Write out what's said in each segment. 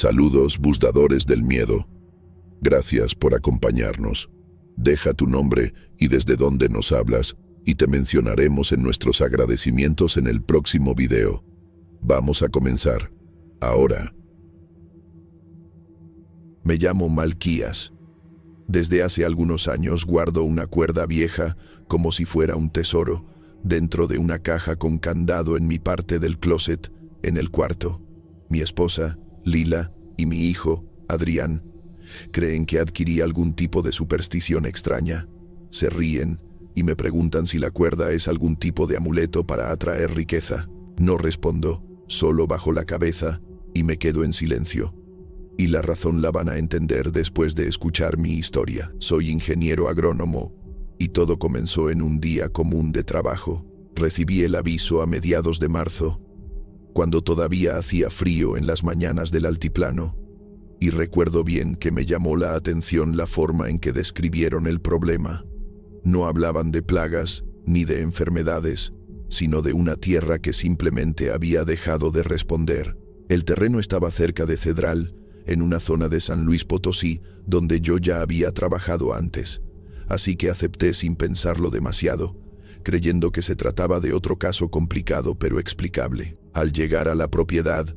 Saludos, buscadores del miedo. Gracias por acompañarnos. Deja tu nombre y desde dónde nos hablas, y te mencionaremos en nuestros agradecimientos en el próximo video. Vamos a comenzar. Ahora. Me llamo Malquías. Desde hace algunos años guardo una cuerda vieja, como si fuera un tesoro, dentro de una caja con candado en mi parte del closet, en el cuarto. Mi esposa, Lila, y mi hijo, Adrián, creen que adquirí algún tipo de superstición extraña. Se ríen y me preguntan si la cuerda es algún tipo de amuleto para atraer riqueza. No respondo, solo bajo la cabeza y me quedo en silencio. Y la razón la van a entender después de escuchar mi historia. Soy ingeniero agrónomo y todo comenzó en un día común de trabajo. Recibí el aviso a mediados de marzo, cuando todavía hacía frío en las mañanas del altiplano, y recuerdo bien que me llamó la atención la forma en que describieron el problema. No hablaban de plagas ni de enfermedades, sino de una tierra que simplemente había dejado de responder. El terreno estaba cerca de Cedral, en una zona de San Luis Potosí, donde yo ya había trabajado antes, así que acepté sin pensarlo demasiado, creyendo que se trataba de otro caso complicado pero explicable. Al llegar a la propiedad,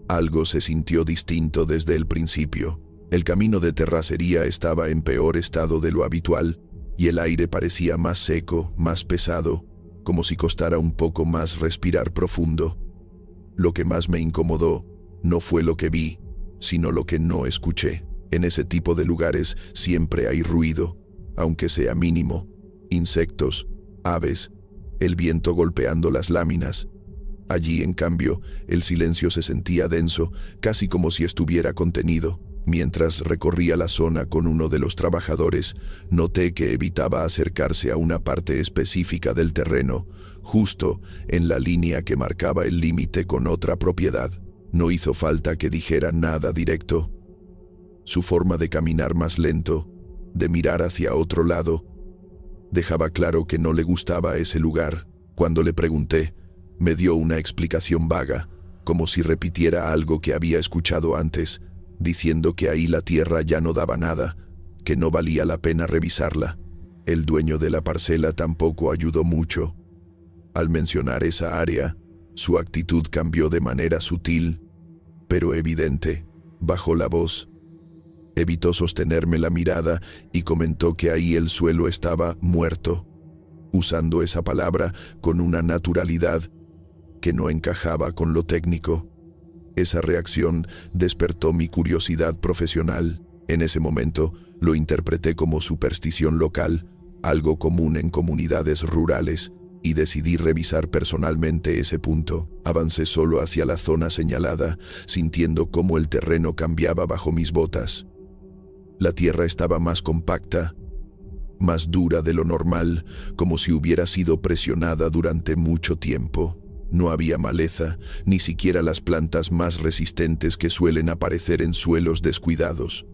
algo se sintió distinto desde el principio. El camino de terracería estaba en peor estado de lo habitual y el aire parecía más seco, más pesado, como si costara un poco más respirar profundo. Lo que más me incomodó no fue lo que vi, sino lo que no escuché. En ese tipo de lugares siempre hay ruido, aunque sea mínimo: insectos, aves, el viento golpeando las láminas. Allí, en cambio, el silencio se sentía denso, casi como si estuviera contenido. Mientras recorría la zona con uno de los trabajadores, noté que evitaba acercarse a una parte específica del terreno, justo en la línea que marcaba el límite con otra propiedad. No hizo falta que dijera nada directo. Su forma de caminar más lento, de mirar hacia otro lado, dejaba claro que no le gustaba ese lugar. Cuando le pregunté, me dio una explicación vaga, como si repitiera algo que había escuchado antes, diciendo que ahí la tierra ya no daba nada, que no valía la pena revisarla. El dueño de la parcela tampoco ayudó mucho. Al mencionar esa área, su actitud cambió de manera sutil, pero evidente. Bajó la voz, evitó sostenerme la mirada y comentó que ahí el suelo estaba muerto, usando esa palabra con una naturalidad que no encajaba con lo técnico. Esa reacción despertó mi curiosidad profesional. En ese momento lo interpreté como superstición local, algo común en comunidades rurales, y decidí revisar personalmente ese punto. Avancé solo hacia la zona señalada, sintiendo cómo el terreno cambiaba bajo mis botas. La tierra estaba más compacta, más dura de lo normal, como si hubiera sido presionada durante mucho tiempo. No había maleza, ni siquiera las plantas más resistentes que suelen aparecer en suelos descuidados.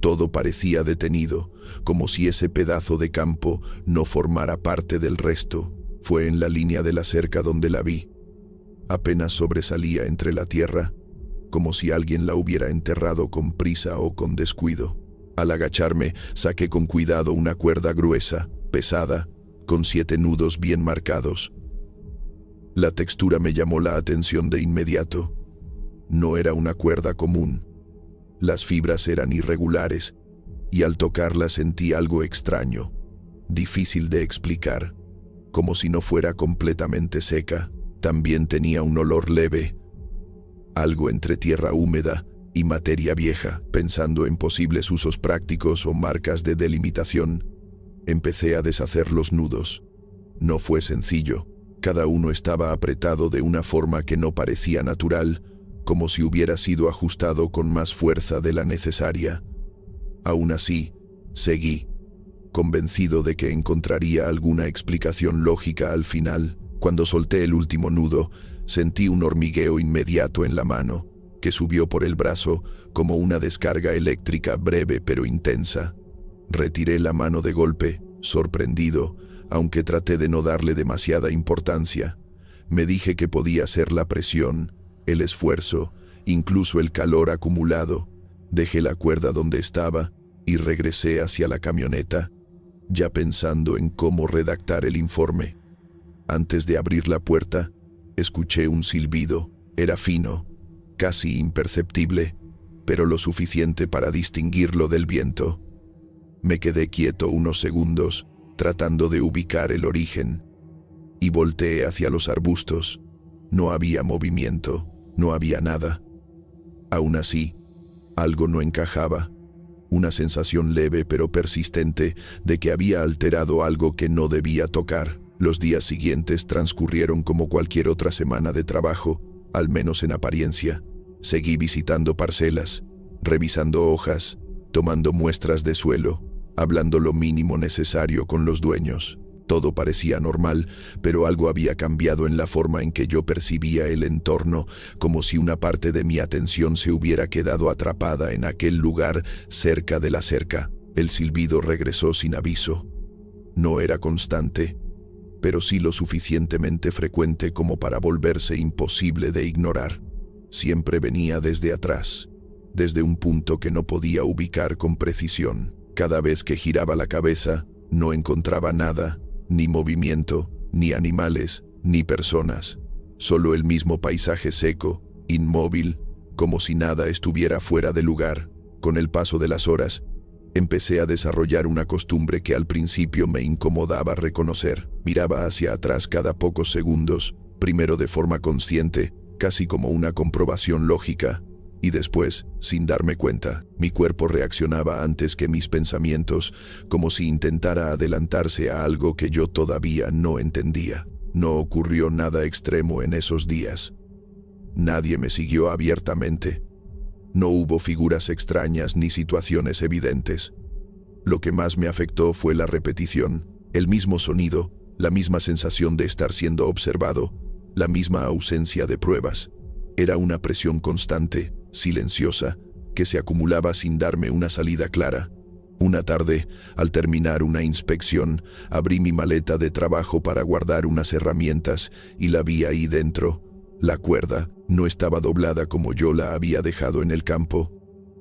Todo parecía detenido, como si ese pedazo de campo no formara parte del resto. Fue en la línea de la cerca donde la vi. Apenas sobresalía entre la tierra, como si alguien la hubiera enterrado con prisa o con descuido. Al agacharme, saqué con cuidado una cuerda gruesa, pesada, con 7 nudos bien marcados. La textura me llamó la atención de inmediato. No era una cuerda común. Las fibras eran irregulares, y al tocarla sentí algo extraño, difícil de explicar, como si no fuera completamente seca. También tenía un olor leve, algo entre tierra húmeda y materia vieja. Pensando en posibles usos prácticos o marcas de delimitación, empecé a deshacer los nudos. No fue sencillo. Cada uno estaba apretado de una forma que no parecía natural, como si hubiera sido ajustado con más fuerza de la necesaria. Aún así, seguí, convencido de que encontraría alguna explicación lógica al final. Cuando solté el último nudo, sentí un hormigueo inmediato en la mano, que subió por el brazo como una descarga eléctrica breve pero intensa. Retiré la mano de golpe, sorprendido, aunque traté de no darle demasiada importancia. Me dije que podía ser la presión, el esfuerzo incluso el calor acumulado. Dejé la cuerda donde estaba y regresé hacia la camioneta, ya pensando en cómo redactar el informe. Antes de abrir la puerta, escuché un silbido. Era fino, casi imperceptible, pero lo suficiente para distinguirlo del viento. Me quedé quieto unos segundos, tratando de ubicar el origen, y volteé hacia los arbustos. No había movimiento, no había nada. Aún así, algo no encajaba. Una sensación leve pero persistente de que había alterado algo que no debía tocar. Los días siguientes transcurrieron como cualquier otra semana de trabajo, al menos en apariencia. Seguí visitando parcelas, revisando hojas, tomando muestras de suelo, hablando lo mínimo necesario con los dueños. Todo parecía normal, pero algo había cambiado en la forma en que yo percibía el entorno, como si una parte de mi atención se hubiera quedado atrapada en aquel lugar cerca de la cerca. El silbido regresó sin aviso. No era constante, pero sí lo suficientemente frecuente como para volverse imposible de ignorar. Siempre venía desde atrás, desde un punto que no podía ubicar con precisión. Cada vez que giraba la cabeza, no encontraba nada, ni movimiento, ni animales, ni personas. Solo el mismo paisaje seco, inmóvil, como si nada estuviera fuera de lugar. Con el paso de las horas, empecé a desarrollar una costumbre que al principio me incomodaba reconocer. Miraba hacia atrás cada pocos segundos, primero de forma consciente, casi como una comprobación lógica, y después, sin darme cuenta, mi cuerpo reaccionaba antes que mis pensamientos, como si intentara adelantarse a algo que yo todavía no entendía. No ocurrió nada extremo en esos días. Nadie me siguió abiertamente. No hubo figuras extrañas ni situaciones evidentes. Lo que más me afectó fue la repetición, el mismo sonido, la misma sensación de estar siendo observado, la misma ausencia de pruebas. Era una presión constante, silenciosa, que se acumulaba sin darme una salida clara. Una tarde, al terminar una inspección, abrí mi maleta de trabajo para guardar unas herramientas y la vi ahí dentro. La cuerda no estaba doblada como yo la había dejado en el campo.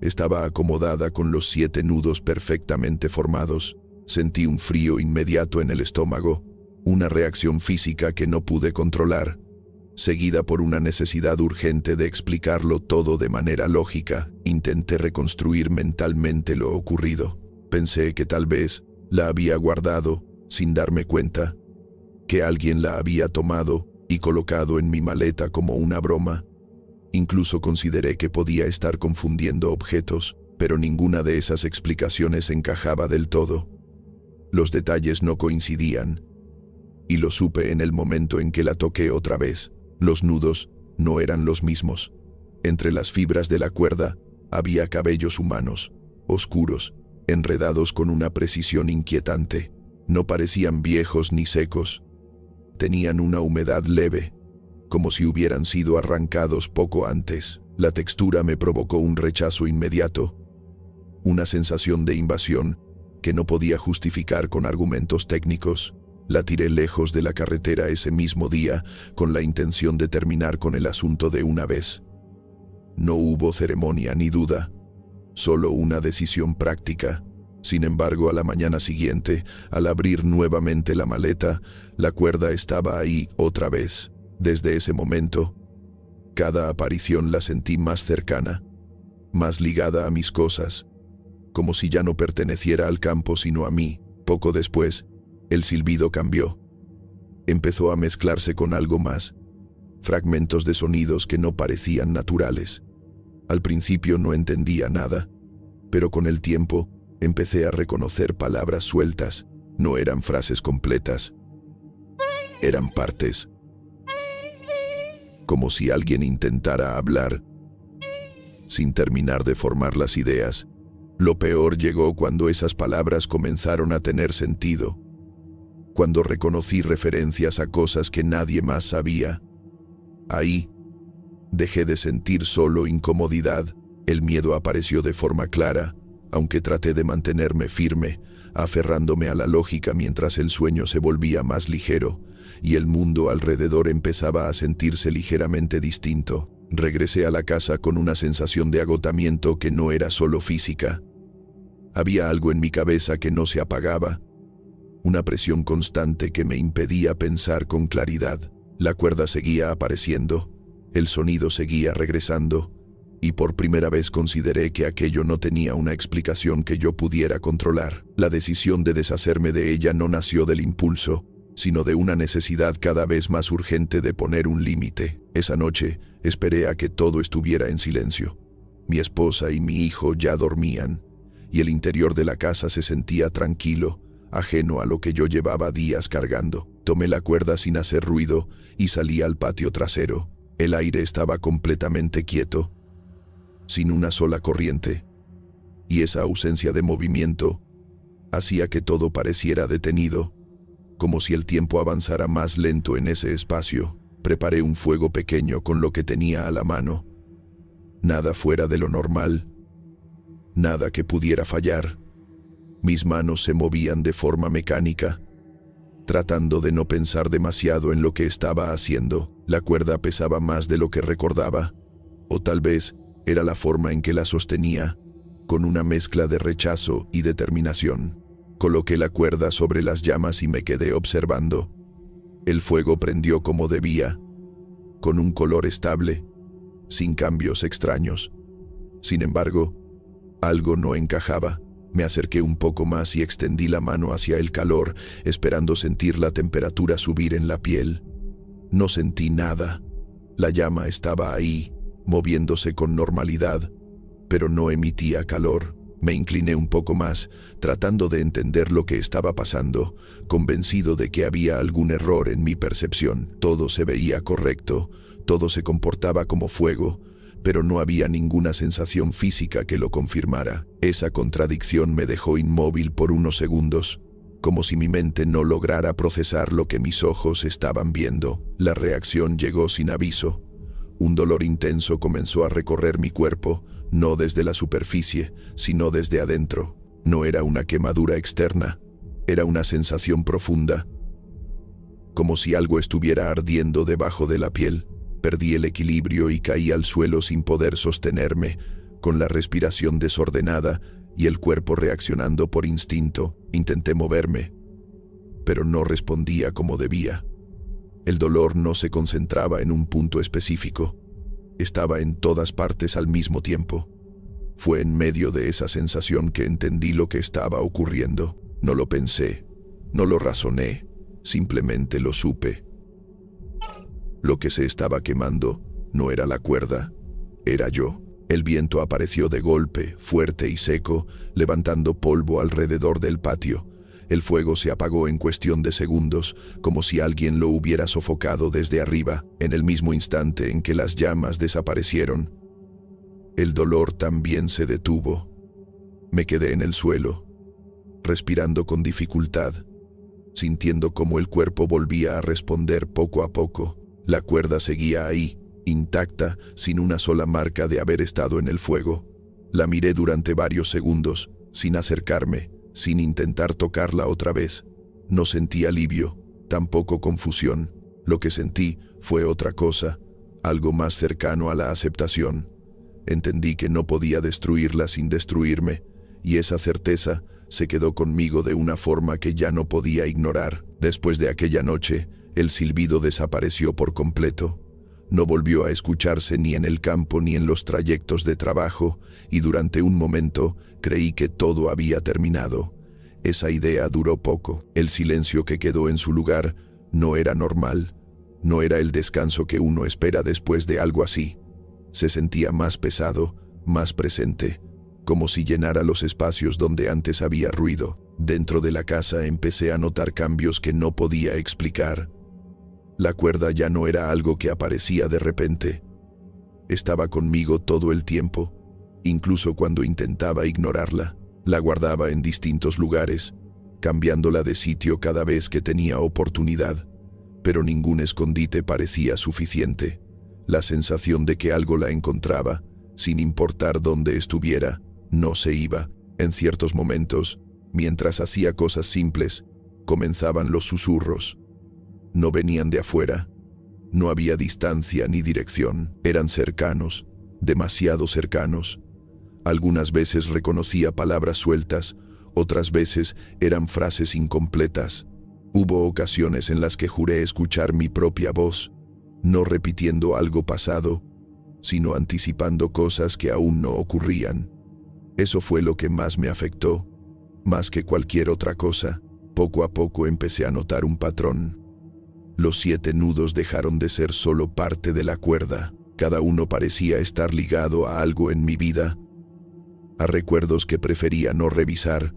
Estaba acomodada con los 7 nudos perfectamente formados. Sentí un frío inmediato en el estómago, una reacción física que no pude controlar, seguida por una necesidad urgente de explicarlo todo de manera lógica. Intenté reconstruir mentalmente lo ocurrido. Pensé que tal vez la había guardado, sin darme cuenta, que alguien la había tomado y colocado en mi maleta como una broma. Incluso consideré que podía estar confundiendo objetos, pero ninguna de esas explicaciones encajaba del todo. Los detalles no coincidían, y lo supe en el momento en que la toqué otra vez. Los nudos no eran los mismos. Entre las fibras de la cuerda había cabellos humanos, oscuros, enredados con una precisión inquietante. No parecían viejos ni secos. Tenían una humedad leve, como si hubieran sido arrancados poco antes. La textura me provocó un rechazo inmediato, una sensación de invasión que no podía justificar con argumentos técnicos. La tiré lejos de la carretera ese mismo día con la intención de terminar con el asunto de una vez. No hubo ceremonia ni duda, solo una decisión práctica. Sin embargo, a la mañana siguiente, al abrir nuevamente la maleta, la cuerda estaba ahí otra vez. Desde ese momento, cada aparición la sentí más cercana, más ligada a mis cosas, como si ya no perteneciera al campo sino a mí. Poco después, el silbido cambió. Empezó a mezclarse con algo más, fragmentos de sonidos que no parecían naturales. Al principio no entendía nada, pero con el tiempo empecé a reconocer palabras sueltas. No eran frases completas, eran partes, como si alguien intentara hablar sin terminar de formar las ideas. Lo peor llegó cuando esas palabras comenzaron a tener sentido, cuando reconocí referencias a cosas que nadie más sabía. Ahí dejé de sentir solo incomodidad. El miedo apareció de forma clara, aunque traté de mantenerme firme, aferrándome a la lógica mientras el sueño se volvía más ligero y el mundo alrededor empezaba a sentirse ligeramente distinto. Regresé a la casa con una sensación de agotamiento que no era solo física. Había algo en mi cabeza que no se apagaba, una presión constante que me impedía pensar con claridad. La cuerda seguía apareciendo, el sonido seguía regresando, y por primera vez consideré que aquello no tenía una explicación que yo pudiera controlar. La decisión de deshacerme de ella no nació del impulso, sino de una necesidad cada vez más urgente de poner un límite. Esa noche esperé a que todo estuviera en silencio. Mi esposa y mi hijo ya dormían, y el interior de la casa se sentía tranquilo, ajeno a lo que yo llevaba días cargando. Tomé la cuerda sin hacer ruido y salí al patio trasero. El aire estaba completamente quieto, sin una sola corriente, y esa ausencia de movimiento hacía que todo pareciera detenido, como si el tiempo avanzara más lento en ese espacio. Preparé un fuego pequeño con lo que tenía a la mano. Nada fuera de lo normal, nada que pudiera fallar. Mis manos se movían de forma mecánica, tratando de no pensar demasiado en lo que estaba haciendo. La cuerda pesaba más de lo que recordaba, o tal vez era la forma en que la sostenía, con una mezcla de rechazo y determinación. Coloqué la cuerda sobre las llamas y me quedé observando. El fuego prendió como debía, con un color estable, sin cambios extraños. Sin embargo, algo no encajaba. Me acerqué un poco más y extendí la mano hacia el calor, esperando sentir la temperatura subir en la piel. No sentí nada. La llama estaba ahí, moviéndose con normalidad, pero no emitía calor. Me incliné un poco más, tratando de entender lo que estaba pasando, convencido de que había algún error en mi percepción. Todo se veía correcto, todo se comportaba como fuego, pero no había ninguna sensación física que lo confirmara. Esa contradicción me dejó inmóvil por unos segundos, como si mi mente no lograra procesar lo que mis ojos estaban viendo. La reacción llegó sin aviso. Un dolor intenso comenzó a recorrer mi cuerpo, no desde la superficie, sino desde adentro. No era una quemadura externa, era una sensación profunda, como si algo estuviera ardiendo debajo de la piel. Perdí el equilibrio y caí al suelo sin poder sostenerme, con la respiración desordenada y el cuerpo reaccionando por instinto. Intenté moverme, pero no respondía como debía. El dolor no se concentraba en un punto específico, estaba en todas partes al mismo tiempo. Fue en medio de esa sensación que entendí lo que estaba ocurriendo. No lo pensé, no lo razoné, simplemente lo supe. Lo que se estaba quemando no era la cuerda, era yo. El viento apareció de golpe, fuerte y seco, levantando polvo alrededor del patio. El fuego se apagó en cuestión de segundos, como si alguien lo hubiera sofocado desde arriba. En el mismo instante en que las llamas desaparecieron, el dolor también se detuvo. Me quedé en el suelo, respirando con dificultad, sintiendo cómo el cuerpo volvía a responder poco a poco. La cuerda seguía ahí, intacta, sin una sola marca de haber estado en el fuego. La miré durante varios segundos, sin acercarme, sin intentar tocarla otra vez. No sentí alivio, tampoco confusión. Lo que sentí fue otra cosa, algo más cercano a la aceptación. Entendí que no podía destruirla sin destruirme, y esa certeza se quedó conmigo de una forma que ya no podía ignorar. Después de aquella noche, el silbido desapareció por completo. No volvió a escucharse ni en el campo ni en los trayectos de trabajo, y durante un momento creí que todo había terminado. Esa idea duró poco. El silencio que quedó en su lugar no era normal, no era el descanso que uno espera después de algo así. Se sentía más pesado, más presente, como si llenara los espacios donde antes había ruido. Dentro de la casa empecé a notar cambios que no podía explicar. La cuerda ya no era algo que aparecía de repente. Estaba conmigo todo el tiempo, incluso cuando intentaba ignorarla. La guardaba en distintos lugares, cambiándola de sitio cada vez que tenía oportunidad, pero ningún escondite parecía suficiente. La sensación de que algo la encontraba, sin importar dónde estuviera, no se iba. En ciertos momentos, mientras hacía cosas simples, comenzaban los susurros. No venían de afuera, No había distancia ni dirección. Eran cercanos, demasiado cercanos. Algunas veces reconocía palabras sueltas, otras veces eran frases incompletas. Hubo ocasiones en las que juré escuchar mi propia voz, no repitiendo algo pasado, sino anticipando cosas que aún no ocurrían. Eso fue lo que más me afectó, más que cualquier otra cosa. Poco a poco empecé a notar un patrón. Los 7 nudos dejaron de ser solo parte de la cuerda. Cada uno parecía estar ligado a algo en mi vida, a recuerdos que prefería no revisar,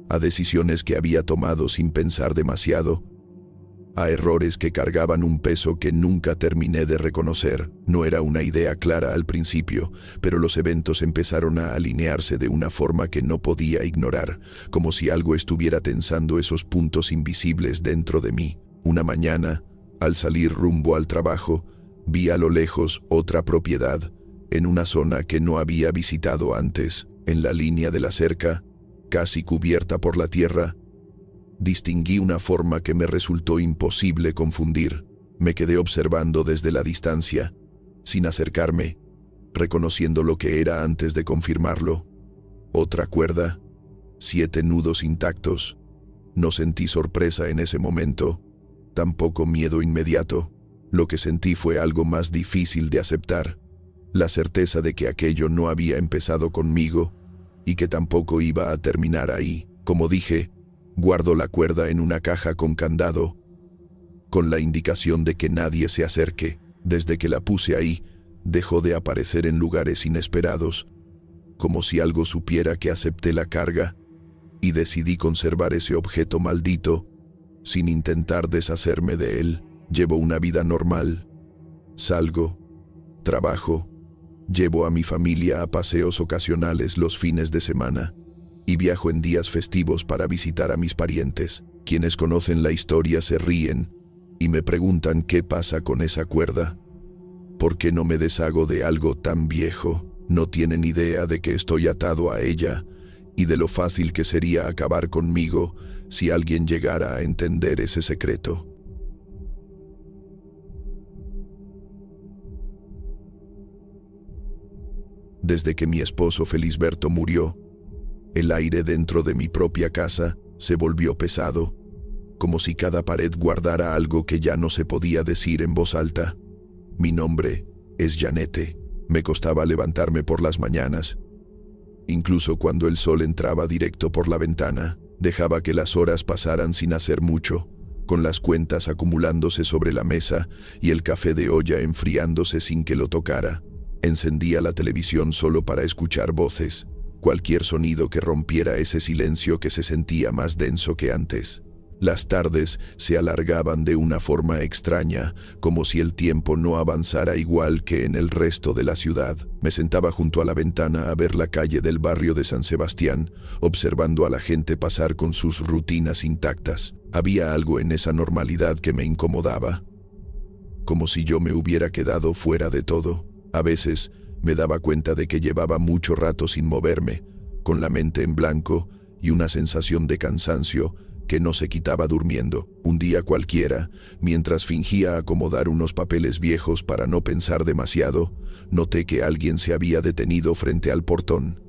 a decisiones que había tomado sin pensar demasiado, a errores que cargaban un peso que nunca terminé de reconocer. No era una idea clara al principio, pero los eventos empezaron a alinearse de una forma que no podía ignorar, como si algo estuviera tensando esos puntos invisibles dentro de mí. Una mañana, al salir rumbo al trabajo, vi a lo lejos otra propiedad, en una zona que no había visitado antes. En la línea de la cerca, casi cubierta por la tierra, distinguí una forma que me resultó imposible confundir. Me quedé observando desde la distancia, sin acercarme, reconociendo lo que era antes de confirmarlo. Otra cuerda, 7 nudos intactos. No sentí sorpresa en ese momento, tampoco miedo inmediato. Lo que sentí fue algo más difícil de aceptar, la certeza de que aquello no había empezado conmigo y que tampoco iba a terminar ahí. Como dije, guardo la cuerda en una caja con candado, con la indicación de que nadie se acerque. Desde que la puse ahí, dejó de aparecer en lugares inesperados, como si algo supiera que acepté la carga, y decidí conservar ese objeto maldito, sin intentar deshacerme de él. Llevo una vida normal. Salgo, trabajo, llevo a mi familia a paseos ocasionales los fines de semana y viajo en días festivos para visitar a mis parientes. Quienes conocen la historia se ríen y me preguntan qué pasa con esa cuerda. ¿Por qué no me deshago de algo tan viejo? No tienen idea de que estoy atado a ella y de lo fácil que sería acabar conmigo si alguien llegara a entender ese secreto. Desde que mi esposo Felisberto murió, el aire dentro de mi propia casa se volvió pesado, como si cada pared guardara algo que ya no se podía decir en voz alta. Mi nombre es Janete. Me costaba levantarme por las mañanas. Incluso cuando el sol entraba directo por la ventana, dejaba que las horas pasaran sin hacer mucho, con las cuentas acumulándose sobre la mesa y el café de olla enfriándose sin que lo tocara. Encendía la televisión solo para escuchar voces, cualquier sonido que rompiera ese silencio que se sentía más denso que antes. Las tardes se alargaban de una forma extraña, como si el tiempo no avanzara igual que en el resto de la ciudad. Me sentaba junto a la ventana a ver la calle del barrio de San Sebastián, observando a la gente pasar con sus rutinas intactas. Había algo en esa normalidad que me incomodaba, como si yo me hubiera quedado fuera de todo. A veces me daba cuenta de que llevaba mucho rato sin moverme, con la mente en blanco y una sensación de cansancio que no se quitaba durmiendo. Un día cualquiera, mientras fingía acomodar unos papeles viejos para no pensar demasiado, noté que alguien se había detenido frente al portón.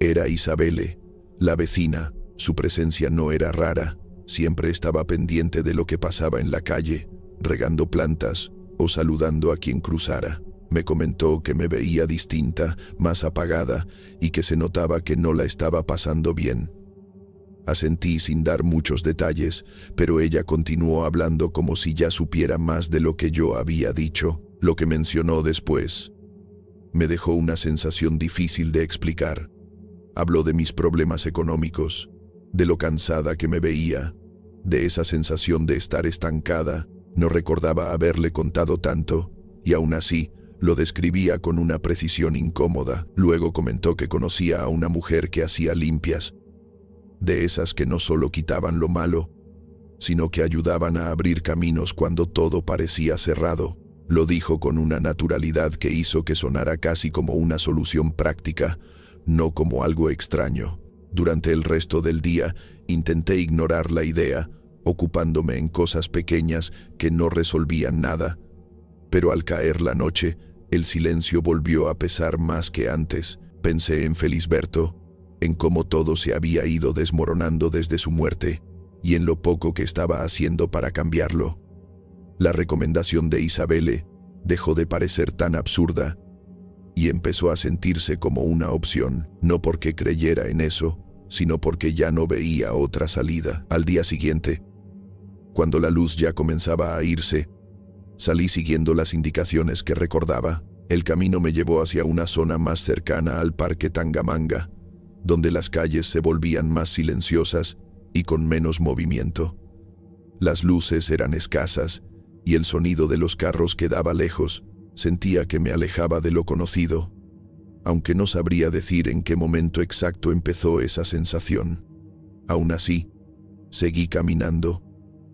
Era Isabelle, la vecina. Su presencia no era rara, siempre estaba pendiente de lo que pasaba en la calle, regando plantas o saludando a quien cruzara. Me comentó que me veía distinta, más apagada, y que se notaba que no la estaba pasando bien. Asentí sin dar muchos detalles, pero ella continuó hablando como si ya supiera más de lo que yo había dicho. Lo que mencionó después me dejó una sensación difícil de explicar. Habló de mis problemas económicos, de lo cansada que me veía, de esa sensación de estar estancada. No recordaba haberle contado tanto, y aún así, lo describía con una precisión incómoda. Luego comentó que conocía a una mujer que hacía limpias, de esas que no solo quitaban lo malo, sino que ayudaban a abrir caminos cuando todo parecía cerrado. Lo dijo con una naturalidad que hizo que sonara casi como una solución práctica, no como algo extraño. Durante el resto del día intenté ignorar la idea, ocupándome en cosas pequeñas que no resolvían nada, Pero al caer la noche, el silencio volvió a pesar más que antes. Pensé en Felisberto, en cómo todo se había ido desmoronando desde su muerte, y en lo poco que estaba haciendo para cambiarlo. La recomendación de Isabelle dejó de parecer tan absurda, y empezó a sentirse como una opción, no porque creyera en eso, sino porque ya no veía otra salida. Al día siguiente, cuando la luz ya comenzaba a irse, salí siguiendo las indicaciones que recordaba. El camino me llevó hacia una zona más cercana al Parque Tangamanga, donde las calles se volvían más silenciosas y con menos movimiento. Las luces eran escasas y el sonido de los carros quedaba lejos. Sentía que me alejaba de lo conocido, aunque no sabría decir en qué momento exacto empezó esa sensación. Aún así, seguí caminando,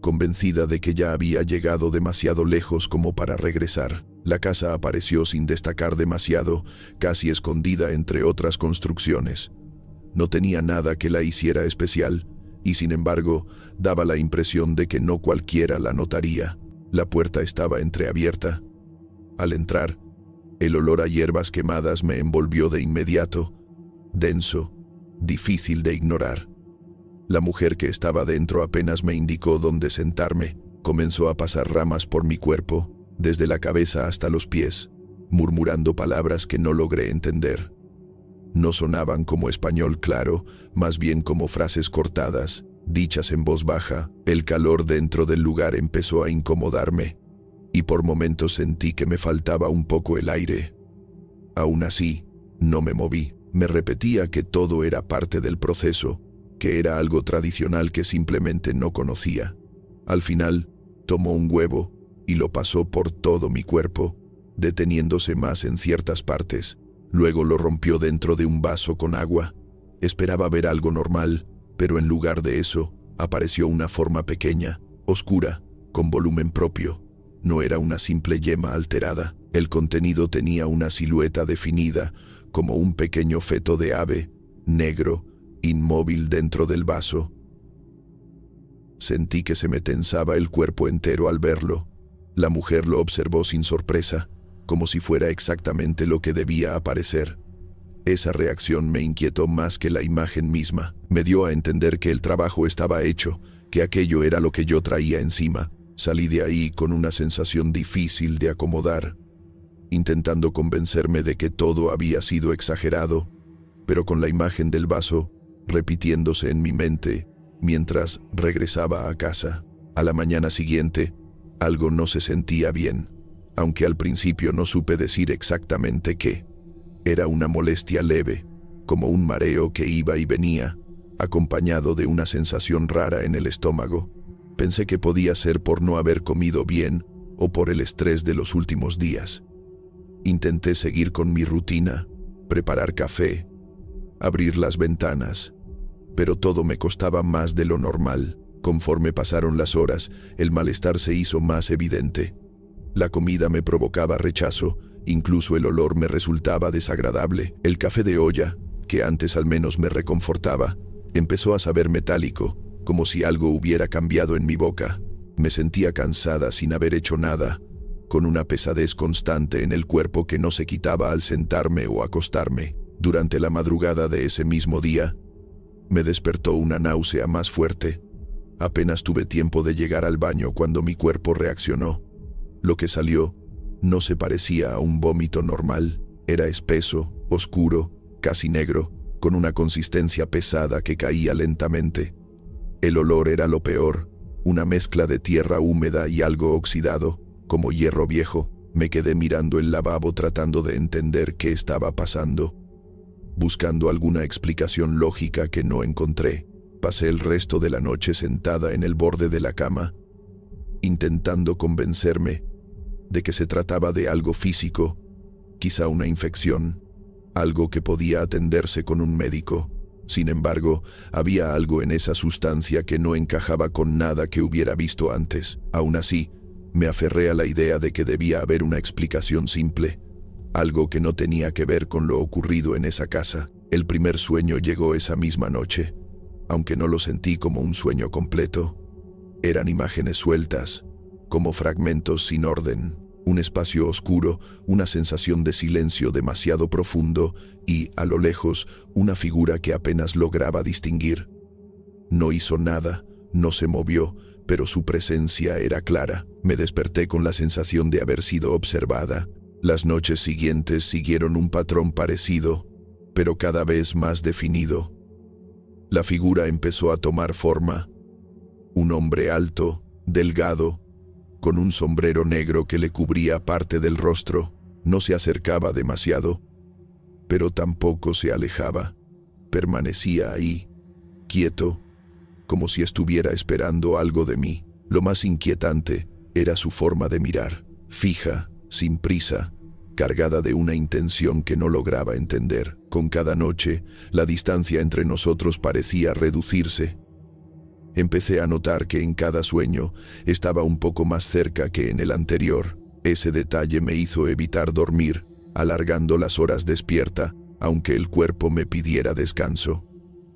convencida de que ya había llegado demasiado lejos como para regresar. La casa apareció sin destacar demasiado, casi escondida entre otras construcciones. No tenía nada que la hiciera especial, y sin embargo, daba la impresión de que no cualquiera la notaría. La puerta estaba entreabierta. Al entrar, el olor a hierbas quemadas me envolvió de inmediato, denso, difícil de ignorar. La mujer que estaba dentro apenas me indicó dónde sentarme. Comenzó a pasar ramas por mi cuerpo, desde la cabeza hasta los pies, murmurando palabras que no logré entender. No sonaban como español claro, más bien como frases cortadas, dichas en voz baja. El calor dentro del lugar empezó a incomodarme, y por momentos sentí que me faltaba un poco el aire. Aún así, no me moví. Me repetía que todo era parte del proceso, que era algo tradicional que simplemente no conocía. Al final, tomó un huevo y lo pasó por todo mi cuerpo, deteniéndose más en ciertas partes. Luego lo rompió dentro de un vaso con agua. Esperaba ver algo normal, pero en lugar de eso, apareció una forma pequeña, oscura, con volumen propio. No era una simple yema alterada. El contenido tenía una silueta definida, como un pequeño feto de ave, negro, inmóvil dentro del vaso. Sentí que se me tensaba el cuerpo entero al verlo. La mujer lo observó sin sorpresa, como si fuera exactamente lo que debía aparecer. Esa reacción me inquietó más que la imagen misma. Me dio a entender que el trabajo estaba hecho, que aquello era lo que yo traía encima. Salí de ahí con una sensación difícil de acomodar, intentando convencerme de que todo había sido exagerado, pero con la imagen del vaso repitiéndose en mi mente mientras regresaba a casa. A la mañana siguiente, algo no se sentía bien, aunque al principio no supe decir exactamente qué. Era una molestia leve, como un mareo que iba y venía, acompañado de una sensación rara en el estómago. Pensé que podía ser por no haber comido bien o por el estrés de los últimos días. Intenté seguir con mi rutina, preparar café, abrir las ventanas, pero todo me costaba más de lo normal. Conforme pasaron las horas, el malestar se hizo más evidente. La comida me provocaba rechazo, incluso el olor me resultaba desagradable. El café de olla, que antes al menos me reconfortaba, empezó a saber metálico, como si algo hubiera cambiado en mi boca. Me sentía cansada sin haber hecho nada, con una pesadez constante en el cuerpo que no se quitaba al sentarme o acostarme. Durante la madrugada de ese mismo día, me despertó una náusea más fuerte. Apenas tuve tiempo de llegar al baño cuando mi cuerpo reaccionó. Lo que salió no se parecía a un vómito normal. Era espeso, oscuro, casi negro, con una consistencia pesada que caía lentamente. El olor era lo peor, una mezcla de tierra húmeda y algo oxidado, como hierro viejo. Me quedé mirando el lavabo tratando de entender qué estaba pasando, buscando alguna explicación lógica que no encontré. Pasé el resto de la noche sentada en el borde de la cama, intentando convencerme de que se trataba de algo físico, quizá una infección, algo que podía atenderse con un médico. Sin embargo, había algo en esa sustancia que no encajaba con nada que hubiera visto antes. Aún así, me aferré a la idea de que debía haber una explicación simple, algo que no tenía que ver con lo ocurrido en esa casa. El primer sueño llegó esa misma noche, aunque no lo sentí como un sueño completo. Eran imágenes sueltas, como fragmentos sin orden. Un espacio oscuro, una sensación de silencio demasiado profundo y, a lo lejos, una figura que apenas lograba distinguir. No hizo nada, no se movió, pero su presencia era clara. Me desperté con la sensación de haber sido observada. Las noches siguientes siguieron un patrón parecido, pero cada vez más definido. La figura empezó a tomar forma. Un hombre alto, delgado, con un sombrero negro que le cubría parte del rostro. No se acercaba demasiado, pero tampoco se alejaba. Permanecía ahí, quieto, como si estuviera esperando algo de mí. Lo más inquietante era su forma de mirar, fija, sin prisa, cargada de una intención que no lograba entender. Con cada noche, la distancia entre nosotros parecía reducirse. Empecé a notar que en cada sueño estaba un poco más cerca que en el anterior. Ese detalle me hizo evitar dormir, alargando las horas despierta, aunque el cuerpo me pidiera descanso.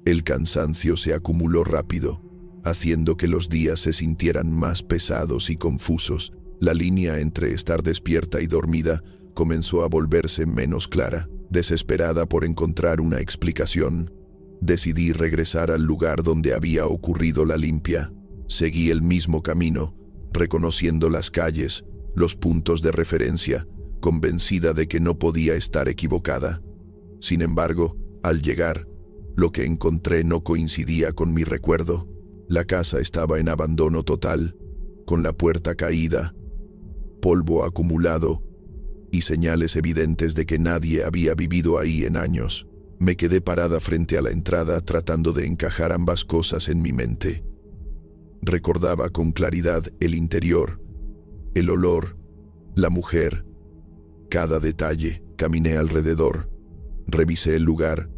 El cansancio se acumuló rápido, haciendo que los días se sintieran más pesados y confusos. La línea entre estar despierta y dormida comenzó a volverse menos clara. Desesperada por encontrar una explicación, decidí regresar al lugar donde había ocurrido la limpia. Seguí el mismo camino, reconociendo las calles, los puntos de referencia, convencida de que no podía estar equivocada. Sin embargo, al llegar, lo que encontré no coincidía con mi recuerdo. La casa estaba en abandono total, con la puerta caída, polvo acumulado y señales evidentes de que nadie había vivido ahí en años. Me quedé parada frente a la entrada tratando de encajar ambas cosas en mi mente. Recordaba con claridad el interior, el olor, la mujer, cada detalle. Caminé alrededor, revisé el lugar,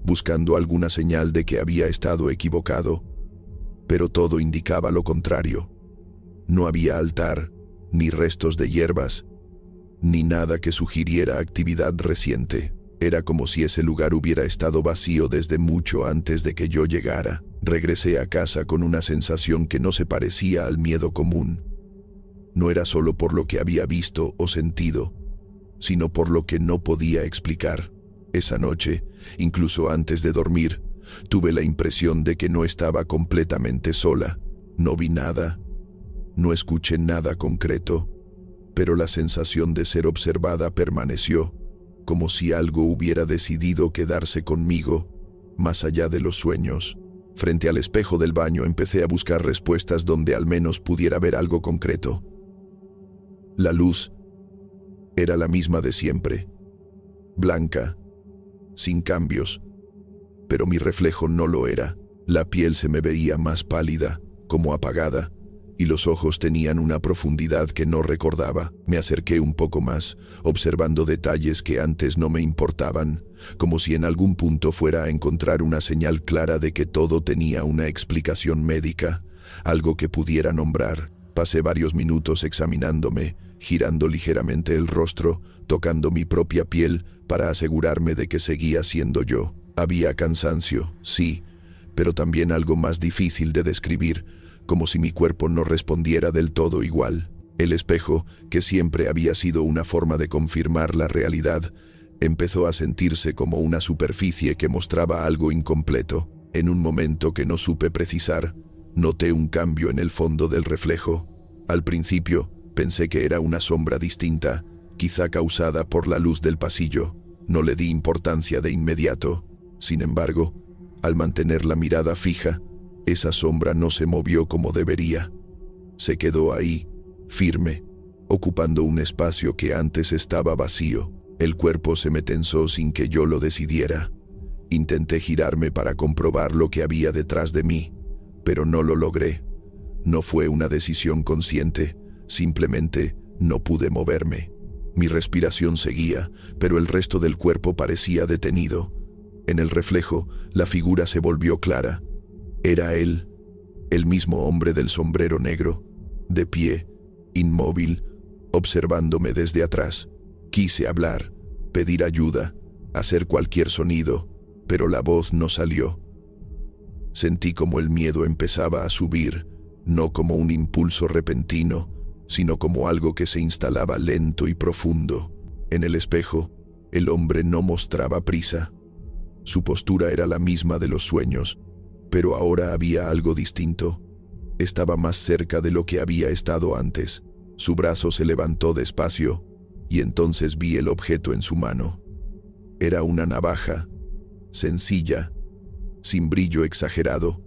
buscando alguna señal de que había estado equivocado, pero todo indicaba lo contrario. No había altar, ni restos de hierbas, ni nada que sugiriera actividad reciente. Era como si ese lugar hubiera estado vacío desde mucho antes de que yo llegara. Regresé a casa con una sensación que no se parecía al miedo común. No era solo por lo que había visto o sentido, sino por lo que no podía explicar. Esa noche, incluso antes de dormir, tuve la impresión de que no estaba completamente sola. No vi nada, no escuché nada concreto, pero la sensación de ser observada permaneció, como si algo hubiera decidido quedarse conmigo, más allá de los sueños. Frente al espejo del baño empecé a buscar respuestas donde al menos pudiera ver algo concreto. La luz era la misma de siempre, blanca, sin cambios, pero mi reflejo no lo era. La piel se me veía más pálida, como apagada, y los ojos tenían una profundidad que no recordaba. Me acerqué un poco más, observando detalles que antes no me importaban, como si en algún punto fuera a encontrar una señal clara de que todo tenía una explicación médica, algo que pudiera nombrar. Pasé varios minutos examinándome, girando ligeramente el rostro, tocando mi propia piel para asegurarme de que seguía siendo yo. Había cansancio, sí, pero también algo más difícil de describir, como si mi cuerpo no respondiera del todo igual. El espejo, que siempre había sido una forma de confirmar la realidad, empezó a sentirse como una superficie que mostraba algo incompleto. En un momento que no supe precisar, noté un cambio en el fondo del reflejo. Al principio, pensé que era una sombra distinta, quizá causada por la luz del pasillo. No le di importancia de inmediato. Sin embargo, al mantener la mirada fija, esa sombra no se movió como debería. Se quedó ahí, firme, ocupando un espacio que antes estaba vacío. El cuerpo se me tensó sin que yo lo decidiera. Intenté girarme para comprobar lo que había detrás de mí, pero no lo logré. No fue una decisión consciente, simplemente no pude moverme. Mi respiración seguía, pero el resto del cuerpo parecía detenido. En el reflejo, la figura se volvió clara. Era él, el mismo hombre del sombrero negro, de pie, inmóvil, observándome desde atrás. Quise hablar, pedir ayuda, hacer cualquier sonido, pero la voz no salió. Sentí como el miedo empezaba a subir, no como un impulso repentino, sino como algo que se instalaba lento y profundo. En el espejo, el hombre no mostraba prisa. Su postura era la misma de los sueños, pero ahora había algo distinto. Estaba más cerca de lo que había estado antes. Su brazo se levantó despacio, y entonces vi el objeto en su mano. Era una navaja, sencilla, sin brillo exagerado,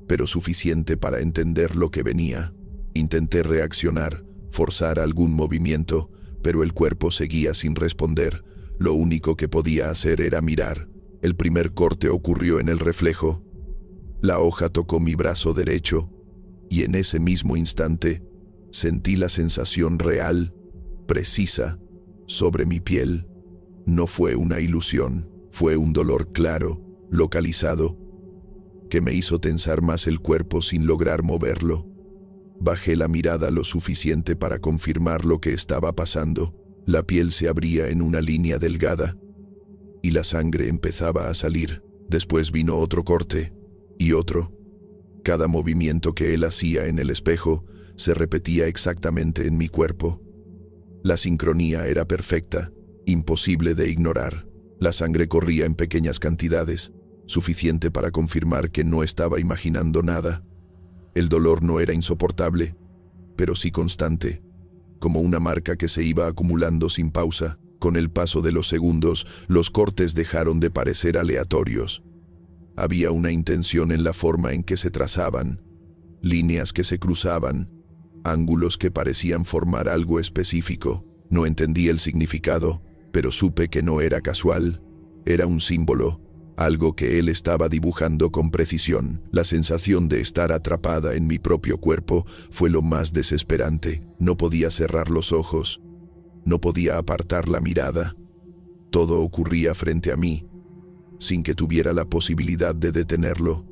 pero suficiente para entender lo que venía. Intenté reaccionar, forzar algún movimiento, pero el cuerpo seguía sin responder. Lo único que podía hacer era mirar. El primer corte ocurrió en el reflejo. La hoja tocó mi brazo derecho, y en ese mismo instante sentí la sensación real, precisa, sobre mi piel. No fue una ilusión, fue un dolor claro, localizado, que me hizo tensar más el cuerpo sin lograr moverlo. Bajé la mirada lo suficiente para confirmar lo que estaba pasando. La piel se abría en una línea delgada, y la sangre empezaba a salir. Después vino otro corte, y otro. Cada movimiento que él hacía en el espejo se repetía exactamente en mi cuerpo. La sincronía era perfecta, imposible de ignorar. La sangre corría en pequeñas cantidades, suficiente para confirmar que no estaba imaginando nada. El dolor no era insoportable, pero sí constante, como una marca que se iba acumulando sin pausa. Con el paso de los segundos, los cortes dejaron de parecer aleatorios. Había una intención en la forma en que se trazaban, líneas que se cruzaban, ángulos que parecían formar algo específico. No entendí el significado, pero supe que no era casual. Era un símbolo, algo que él estaba dibujando con precisión. La sensación de estar atrapada en mi propio cuerpo fue lo más desesperante. No podía cerrar los ojos, no podía apartar la mirada. Todo ocurría frente a mí, sin que tuviera la posibilidad de detenerlo.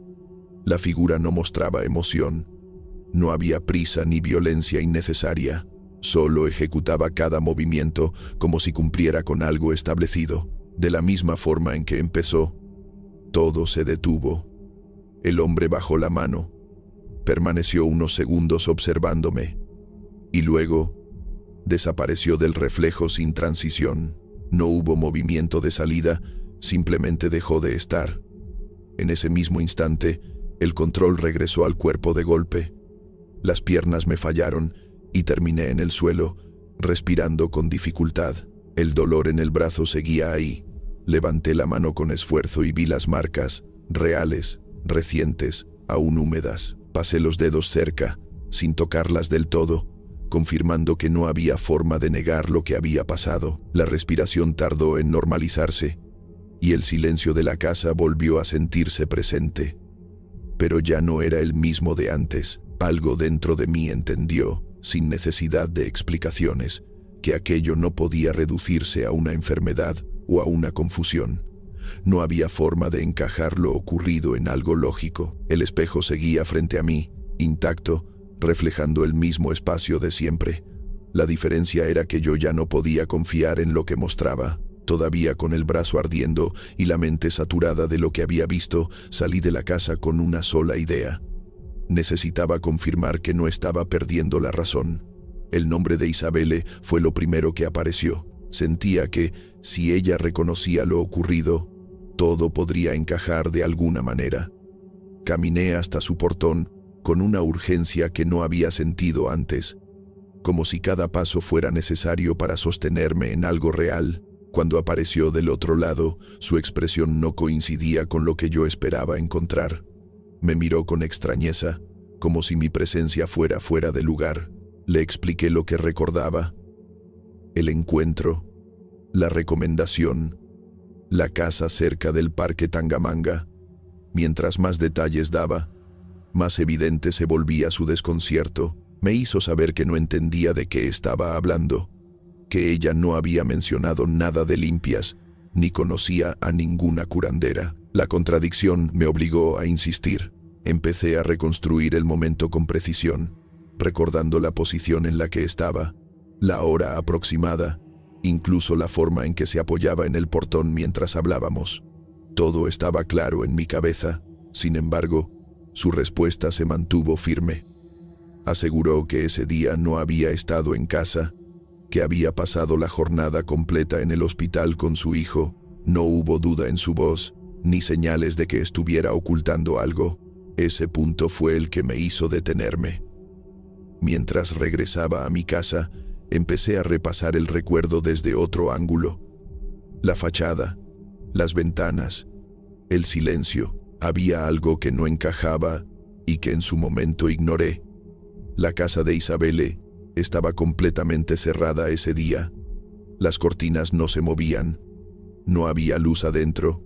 La figura no mostraba emoción. No había prisa ni violencia innecesaria. Solo ejecutaba cada movimiento como si cumpliera con algo establecido. De la misma forma en que empezó, todo se detuvo. El hombre bajó la mano, permaneció unos segundos observándome, y luego desapareció del reflejo sin transición. No hubo movimiento de salida, simplemente dejó de estar. En ese mismo instante, el control regresó al cuerpo de golpe. Las piernas me fallaron y terminé en el suelo, respirando con dificultad. El dolor en el brazo seguía ahí. Levanté la mano con esfuerzo y vi las marcas, reales, recientes, aún húmedas. Pasé los dedos cerca, sin tocarlas del todo, confirmando que no había forma de negar lo que había pasado. La respiración tardó en normalizarse, y el silencio de la casa volvió a sentirse presente. Pero ya no era el mismo de antes. Algo dentro de mí entendió, sin necesidad de explicaciones, que aquello no podía reducirse a una enfermedad o a una confusión. No había forma de encajar lo ocurrido en algo lógico. El espejo seguía frente a mí, intacto, reflejando el mismo espacio de siempre. La diferencia era que yo ya no podía confiar en lo que mostraba. Todavía con el brazo ardiendo y la mente saturada de lo que había visto, salí de la casa con una sola idea. Necesitaba confirmar que no estaba perdiendo la razón. El nombre de Isabelle fue lo primero que apareció. Sentía que, si ella reconocía lo ocurrido, todo podría encajar de alguna manera. Caminé hasta su portón con una urgencia que no había sentido antes, como si cada paso fuera necesario para sostenerme en algo real. Cuando apareció del otro lado, su expresión no coincidía con lo que yo esperaba encontrar. Me miró con extrañeza, como si mi presencia fuera fuera de lugar. Le expliqué lo que recordaba: el encuentro, la recomendación, la casa cerca del Parque Tangamanga. Mientras más detalles daba, más evidente se volvía su desconcierto. Me hizo saber que no entendía de qué estaba hablando, que ella no había mencionado nada de limpias, ni conocía a ninguna curandera. La contradicción me obligó a insistir. Empecé a reconstruir el momento con precisión, recordando la posición en la que estaba, la hora aproximada, incluso la forma en que se apoyaba en el portón mientras hablábamos. Todo estaba claro en mi cabeza. Sin embargo, su respuesta se mantuvo firme. Aseguró que ese día no había estado en casa, que había pasado la jornada completa en el hospital con su hijo. No hubo duda en su voz, ni señales de que estuviera ocultando algo. Ese punto fue el que me hizo detenerme. Mientras regresaba a mi casa, empecé a repasar el recuerdo desde otro ángulo. La fachada, las ventanas, el silencio. Había algo que no encajaba y que en su momento ignoré. La casa de Isabelle estaba completamente cerrada ese día. Las cortinas no se movían. No había luz adentro,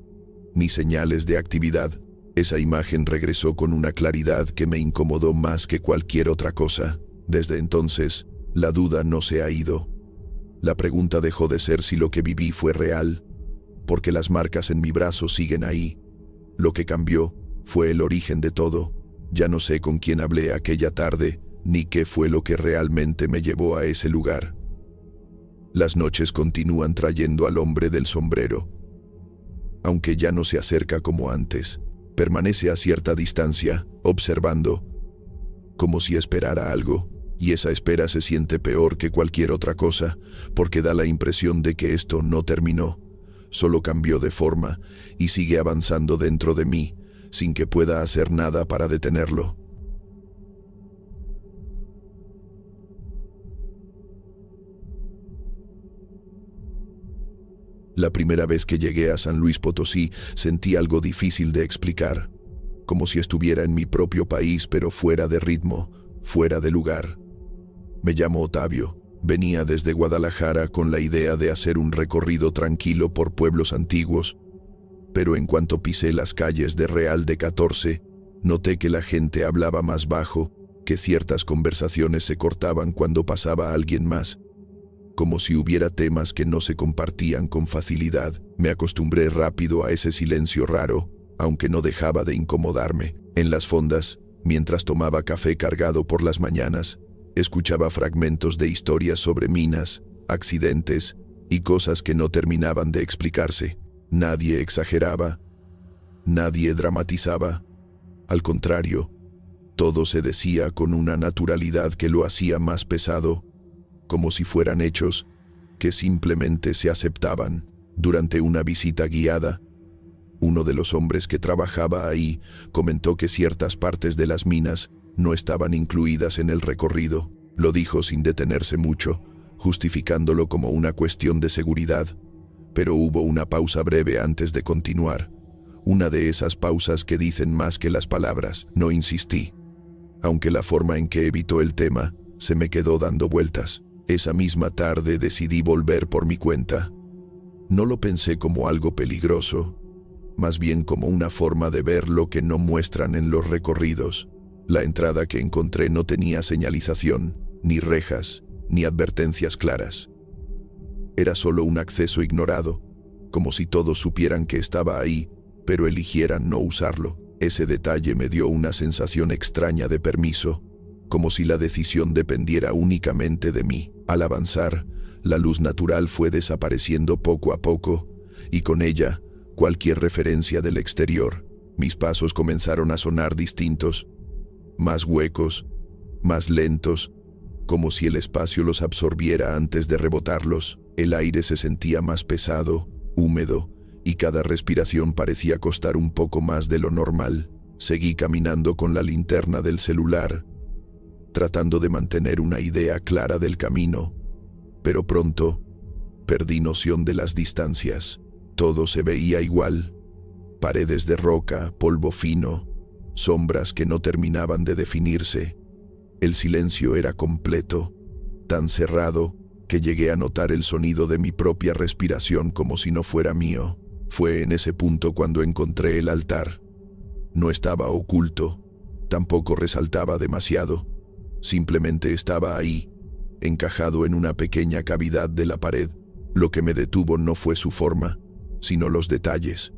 ni señales de actividad. Esa imagen regresó con una claridad que me incomodó más que cualquier otra cosa. Desde entonces, la duda no se ha ido. La pregunta dejó de ser si lo que viví fue real, porque las marcas en mi brazo siguen ahí. Lo que cambió fue el origen de todo. Ya no sé con quién hablé aquella tarde, ni qué fue lo que realmente me llevó a ese lugar. Las noches continúan trayendo al hombre del sombrero. Aunque ya no se acerca como antes, permanece a cierta distancia, observando, como si esperara algo, y esa espera se siente peor que cualquier otra cosa, porque da la impresión de que esto no terminó, solo cambió de forma y sigue avanzando dentro de mí, sin que pueda hacer nada para detenerlo. La primera vez que llegué a San Luis Potosí sentí algo difícil de explicar, como si estuviera en mi propio país pero fuera de ritmo, fuera de lugar. Me llamo Otavio, venía desde Guadalajara con la idea de hacer un recorrido tranquilo por pueblos antiguos, pero en cuanto pisé las calles de Real de 14, noté que la gente hablaba más bajo, que ciertas conversaciones se cortaban cuando pasaba alguien más, como si hubiera temas que no se compartían con facilidad. Me acostumbré rápido a ese silencio raro, aunque no dejaba de incomodarme. En las fondas, mientras tomaba café cargado por las mañanas, escuchaba fragmentos de historias sobre minas, accidentes y cosas que no terminaban de explicarse. Nadie exageraba, nadie dramatizaba. Al contrario, todo se decía con una naturalidad que lo hacía más pesado, como si fueran hechos que simplemente se aceptaban. Durante una visita guiada, uno de los hombres que trabajaba ahí comentó que ciertas partes de las minas no estaban incluidas en el recorrido. Lo dijo sin detenerse mucho, justificándolo como una cuestión de seguridad, pero hubo una pausa breve antes de continuar. Una de esas pausas que dicen más que las palabras. No insistí, aunque la forma en que evitó el tema se me quedó dando vueltas. Esa misma tarde decidí volver por mi cuenta. No lo pensé como algo peligroso, más bien como una forma de ver lo que no muestran en los recorridos. La entrada que encontré no tenía señalización, ni rejas, ni advertencias claras. Era solo un acceso ignorado, como si todos supieran que estaba ahí, pero eligieran no usarlo. Ese detalle me dio una sensación extraña de permiso, como si la decisión dependiera únicamente de mí. Al avanzar, la luz natural fue desapareciendo poco a poco, y con ella, cualquier referencia del exterior. Mis pasos comenzaron a sonar distintos, más huecos, más lentos, como si el espacio los absorbiera antes de rebotarlos. El aire se sentía más pesado, húmedo, y cada respiración parecía costar un poco más de lo normal. Seguí caminando con la linterna del celular, tratando de mantener una idea clara del camino, pero pronto perdí noción de las distancias. Todo se veía igual: paredes de roca, polvo fino, sombras que no terminaban de definirse. El silencio era completo, tan cerrado que llegué a notar el sonido de mi propia respiración como si no fuera mío. Fue en ese punto cuando encontré el altar. No estaba oculto, tampoco resaltaba demasiado. Simplemente estaba ahí, encajado en una pequeña cavidad de la pared. Lo que me detuvo no fue su forma, sino los detalles.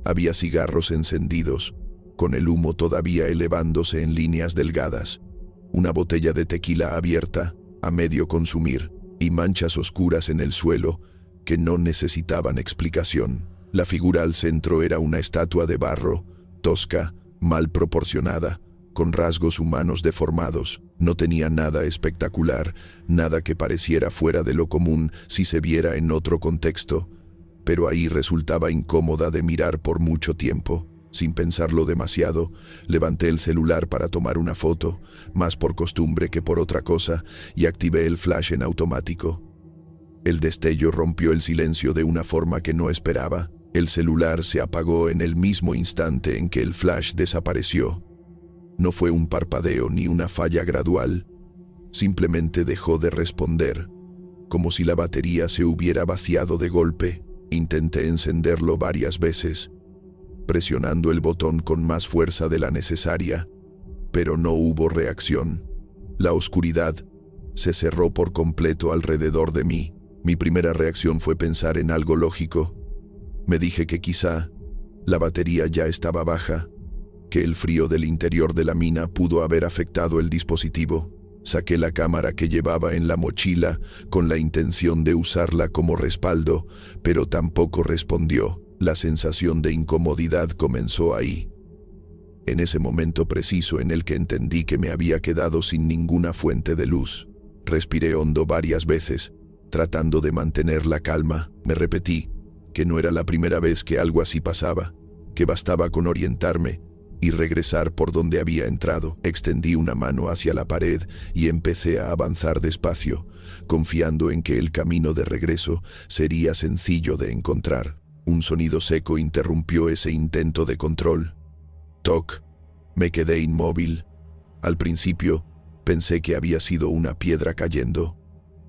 Había cigarros encendidos, con el humo todavía elevándose en líneas delgadas, una botella de tequila abierta, a medio consumir, y manchas oscuras en el suelo que no necesitaban explicación. La figura al centro era una estatua de barro, tosca, mal proporcionada, con rasgos humanos deformados. No tenía nada espectacular, nada que pareciera fuera de lo común si se viera en otro contexto, pero ahí resultaba incómoda de mirar por mucho tiempo. Sin pensarlo demasiado, levanté el celular para tomar una foto, más por costumbre que por otra cosa, y activé el flash en automático. El destello rompió el silencio de una forma que no esperaba. El celular se apagó en el mismo instante en que el flash desapareció. No fue un parpadeo ni una falla gradual, simplemente dejó de responder, como si la batería se hubiera vaciado de golpe. Intenté encenderlo varias veces, presionando el botón con más fuerza de la necesaria, pero no hubo reacción. La oscuridad se cerró por completo alrededor de mí. Mi primera reacción fue pensar en algo lógico. Me dije que quizá la batería ya estaba baja, que el frío del interior de la mina pudo haber afectado el dispositivo. Saqué la cámara que llevaba en la mochila con la intención de usarla como respaldo, pero tampoco respondió. La sensación de incomodidad comenzó ahí, en ese momento preciso en el que entendí que me había quedado sin ninguna fuente de luz. Respiré hondo varias veces, tratando de mantener la calma. Me repetí que no era la primera vez que algo así pasaba, que bastaba con orientarme y regresar por donde había entrado. Extendí una mano hacia la pared y empecé a avanzar despacio, confiando en que el camino de regreso sería sencillo de encontrar. Un sonido seco interrumpió ese intento de control. Toc. Me quedé inmóvil. Al principio, pensé que había sido una piedra cayendo,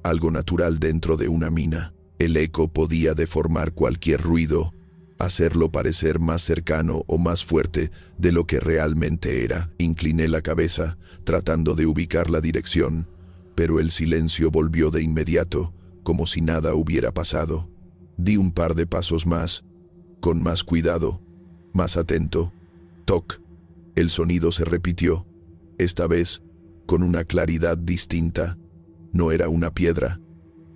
algo natural dentro de una mina. El eco podía deformar cualquier ruido, hacerlo parecer más cercano o más fuerte de lo que realmente era. Incliné la cabeza, tratando de ubicar la dirección, pero el silencio volvió de inmediato, como si nada hubiera pasado. Di un par de pasos más, con más cuidado, más atento. Toc. El sonido se repitió, esta vez con una claridad distinta. No era una piedra,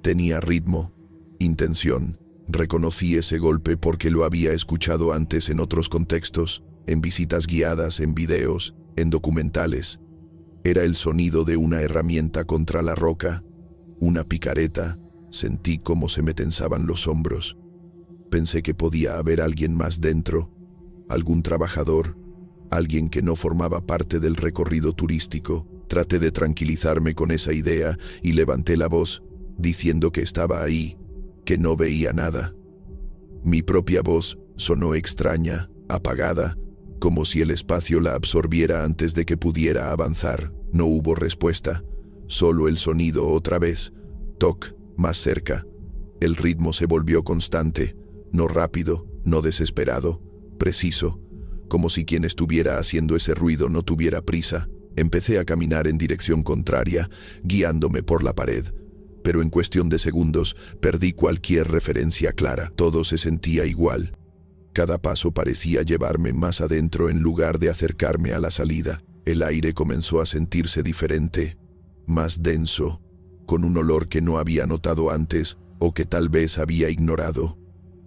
tenía ritmo, intención. Reconocí ese golpe porque lo había escuchado antes en otros contextos, en visitas guiadas, en videos, en documentales. Era el sonido de una herramienta contra la roca, una picareta. Sentí cómo se me tensaban los hombros. Pensé que podía haber alguien más dentro, algún trabajador, alguien que no formaba parte del recorrido turístico. Traté de tranquilizarme con esa idea y levanté la voz, diciendo que estaba ahí, que no veía nada. Mi propia voz sonó extraña, apagada, como si el espacio la absorbiera antes de que pudiera avanzar. No hubo respuesta, solo el sonido otra vez. Toc. Más cerca. El ritmo se volvió constante, no rápido, no desesperado, preciso, como si quien estuviera haciendo ese ruido no tuviera prisa. Empecé a caminar en dirección contraria, guiándome por la pared, pero en cuestión de segundos perdí cualquier referencia clara. Todo se sentía igual. Cada paso parecía llevarme más adentro en lugar de acercarme a la salida. El aire comenzó a sentirse diferente, más denso, con un olor que no había notado antes o que tal vez había ignorado.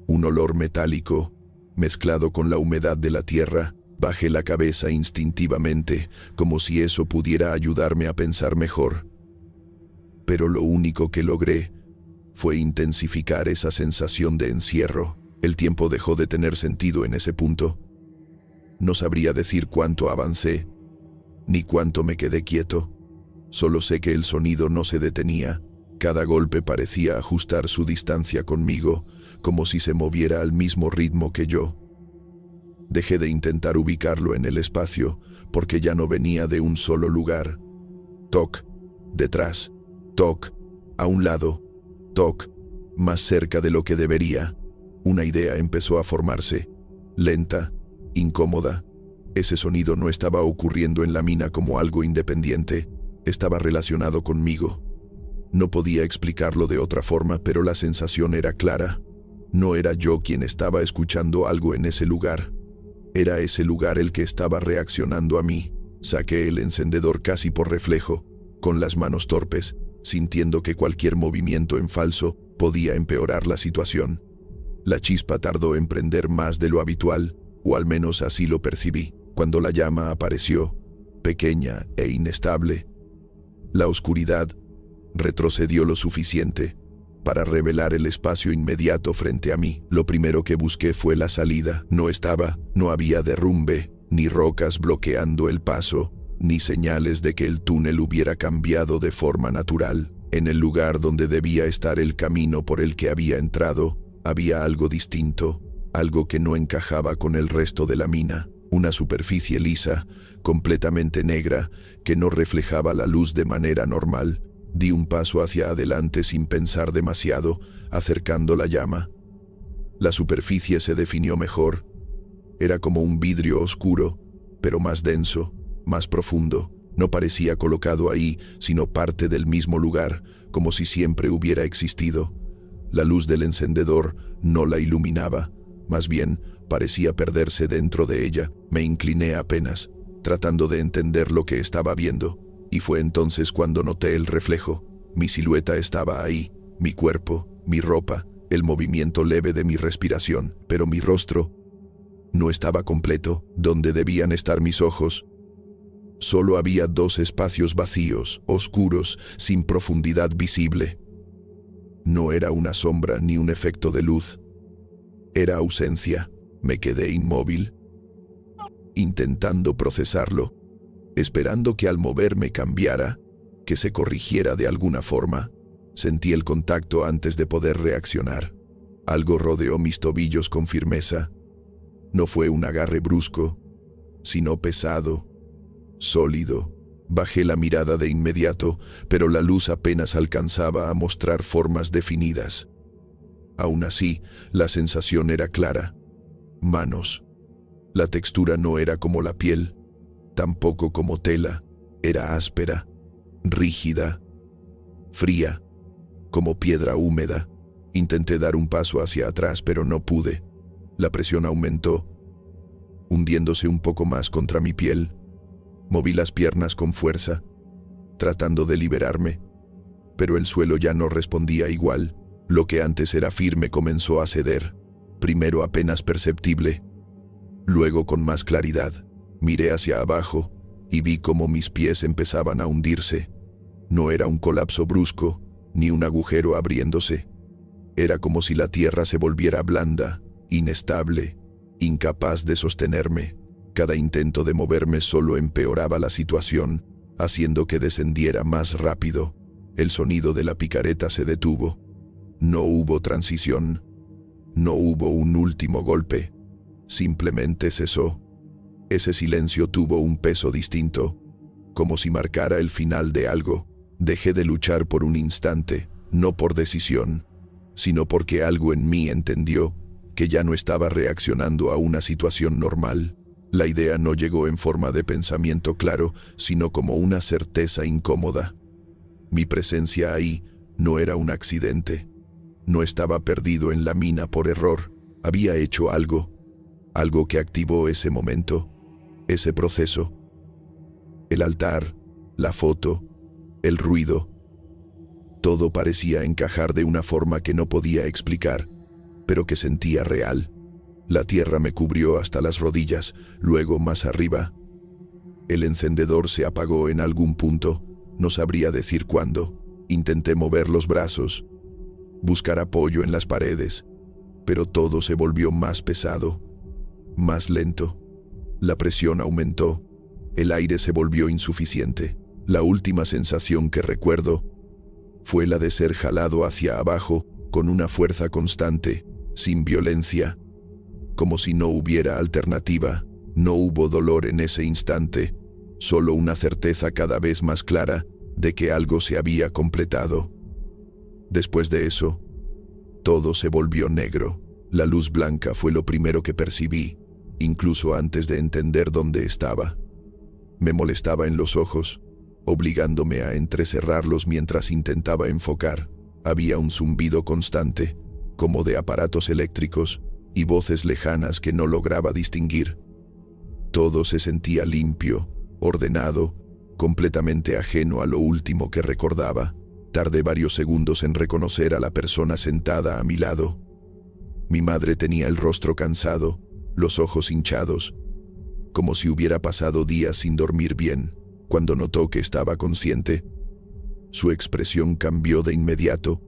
Un olor metálico, mezclado con la humedad de la tierra. Bajé la cabeza instintivamente, como si eso pudiera ayudarme a pensar mejor. Pero lo único que logré fue intensificar esa sensación de encierro. El tiempo dejó de tener sentido en ese punto. No sabría decir cuánto avancé, ni cuánto me quedé quieto. Solo sé que el sonido no se detenía. Cada golpe parecía ajustar su distancia conmigo, como si se moviera al mismo ritmo que yo. Dejé de intentar ubicarlo en el espacio, porque ya no venía de un solo lugar. Toc. Detrás. Toc. A un lado. Toc. Más cerca de lo que debería. Una idea empezó a formarse. Lenta. Incómoda. Ese sonido no estaba ocurriendo en la mina como algo independiente. Estaba relacionado conmigo. No podía explicarlo de otra forma, pero la sensación era clara. No era yo quien estaba escuchando algo en ese lugar. Era ese lugar el que estaba reaccionando a mí. Saqué el encendedor casi por reflejo, con las manos torpes, sintiendo que cualquier movimiento en falso podía empeorar la situación. La chispa tardó en prender más de lo habitual, o al menos así lo percibí. Cuando la llama apareció, pequeña e inestable. La oscuridad retrocedió lo suficiente para revelar el espacio inmediato frente a mí. Lo primero que busqué fue la salida. No había derrumbe, ni rocas bloqueando el paso, ni señales de que el túnel hubiera cambiado de forma natural. En el lugar donde debía estar el camino por el que había entrado, había algo distinto, algo que no encajaba con el resto de la mina. Una superficie lisa, completamente negra, que no reflejaba la luz de manera normal. Di un paso hacia adelante sin pensar demasiado, acercando la llama. La superficie se definió mejor. Era como un vidrio oscuro, pero más denso, más profundo. No parecía colocado ahí, sino parte del mismo lugar, como si siempre hubiera existido. La luz del encendedor no la iluminaba, más bien parecía perderse dentro de ella. Me incliné apenas, tratando de entender lo que estaba viendo, y fue entonces cuando noté el reflejo. Mi silueta estaba ahí, mi cuerpo, mi ropa, el movimiento leve de mi respiración, pero mi rostro no estaba completo. Donde debían estar mis ojos, solo había 2 espacios vacíos, oscuros, sin profundidad visible. No era una sombra ni un efecto de luz. Era ausencia. Me quedé inmóvil, intentando procesarlo, esperando que al moverme cambiara, que se corrigiera de alguna forma. Sentí el contacto antes de poder reaccionar. Algo rodeó mis tobillos con firmeza. No fue un agarre brusco, sino pesado, sólido. Bajé la mirada de inmediato, pero la luz apenas alcanzaba a mostrar formas definidas. Aún así, la sensación era clara. Manos. La textura no era como la piel, tampoco como tela. Era áspera, rígida, fría, como piedra húmeda. Intenté dar un paso hacia atrás, pero no pude. La presión aumentó, hundiéndose un poco más contra mi piel. Moví las piernas con fuerza, tratando de liberarme, pero el suelo ya no respondía igual. Lo que antes era firme comenzó a ceder, primero apenas perceptible, luego con más claridad. Miré hacia abajo y vi cómo mis pies empezaban a hundirse. No era un colapso brusco, ni un agujero abriéndose. Era como si la tierra se volviera blanda, inestable, incapaz de sostenerme. Cada intento de moverme solo empeoraba la situación, haciendo que descendiera más rápido. El sonido de la picareta se detuvo. No hubo transición. No hubo un último golpe. Simplemente cesó. Ese silencio tuvo un peso distinto, como si marcara el final de algo. Dejé de luchar por un instante, no por decisión, sino porque algo en mí entendió que ya no estaba reaccionando a una situación normal. La idea no llegó en forma de pensamiento claro, sino como una certeza incómoda. Mi presencia ahí no era un accidente. No estaba perdido en la mina por error. Había hecho algo que activó ese momento, ese proceso. El altar, la foto, el ruido. Todo parecía encajar de una forma que no podía explicar, pero que sentía real. La tierra me cubrió hasta las rodillas, luego más arriba. El encendedor se apagó en algún punto, no sabría decir cuándo. Intenté mover los brazos, buscar apoyo en las paredes, pero todo se volvió más pesado, más lento. La presión aumentó, el aire se volvió insuficiente. La última sensación que recuerdo fue la de ser jalado hacia abajo con una fuerza constante, sin violencia, como si no hubiera alternativa. No hubo dolor en ese instante, solo una certeza cada vez más clara de que algo se había completado. Después de eso, todo se volvió negro. La luz blanca fue lo primero que percibí, incluso antes de entender dónde estaba. Me molestaba en los ojos, obligándome a entrecerrarlos mientras intentaba enfocar. Había un zumbido constante, como de aparatos eléctricos, y voces lejanas que no lograba distinguir. Todo se sentía limpio, ordenado, completamente ajeno a lo último que recordaba. Tardé varios segundos en reconocer a la persona sentada a mi lado. Mi madre tenía el rostro cansado, los ojos hinchados, como si hubiera pasado días sin dormir bien. Cuando notó que estaba consciente, su expresión cambió de inmediato,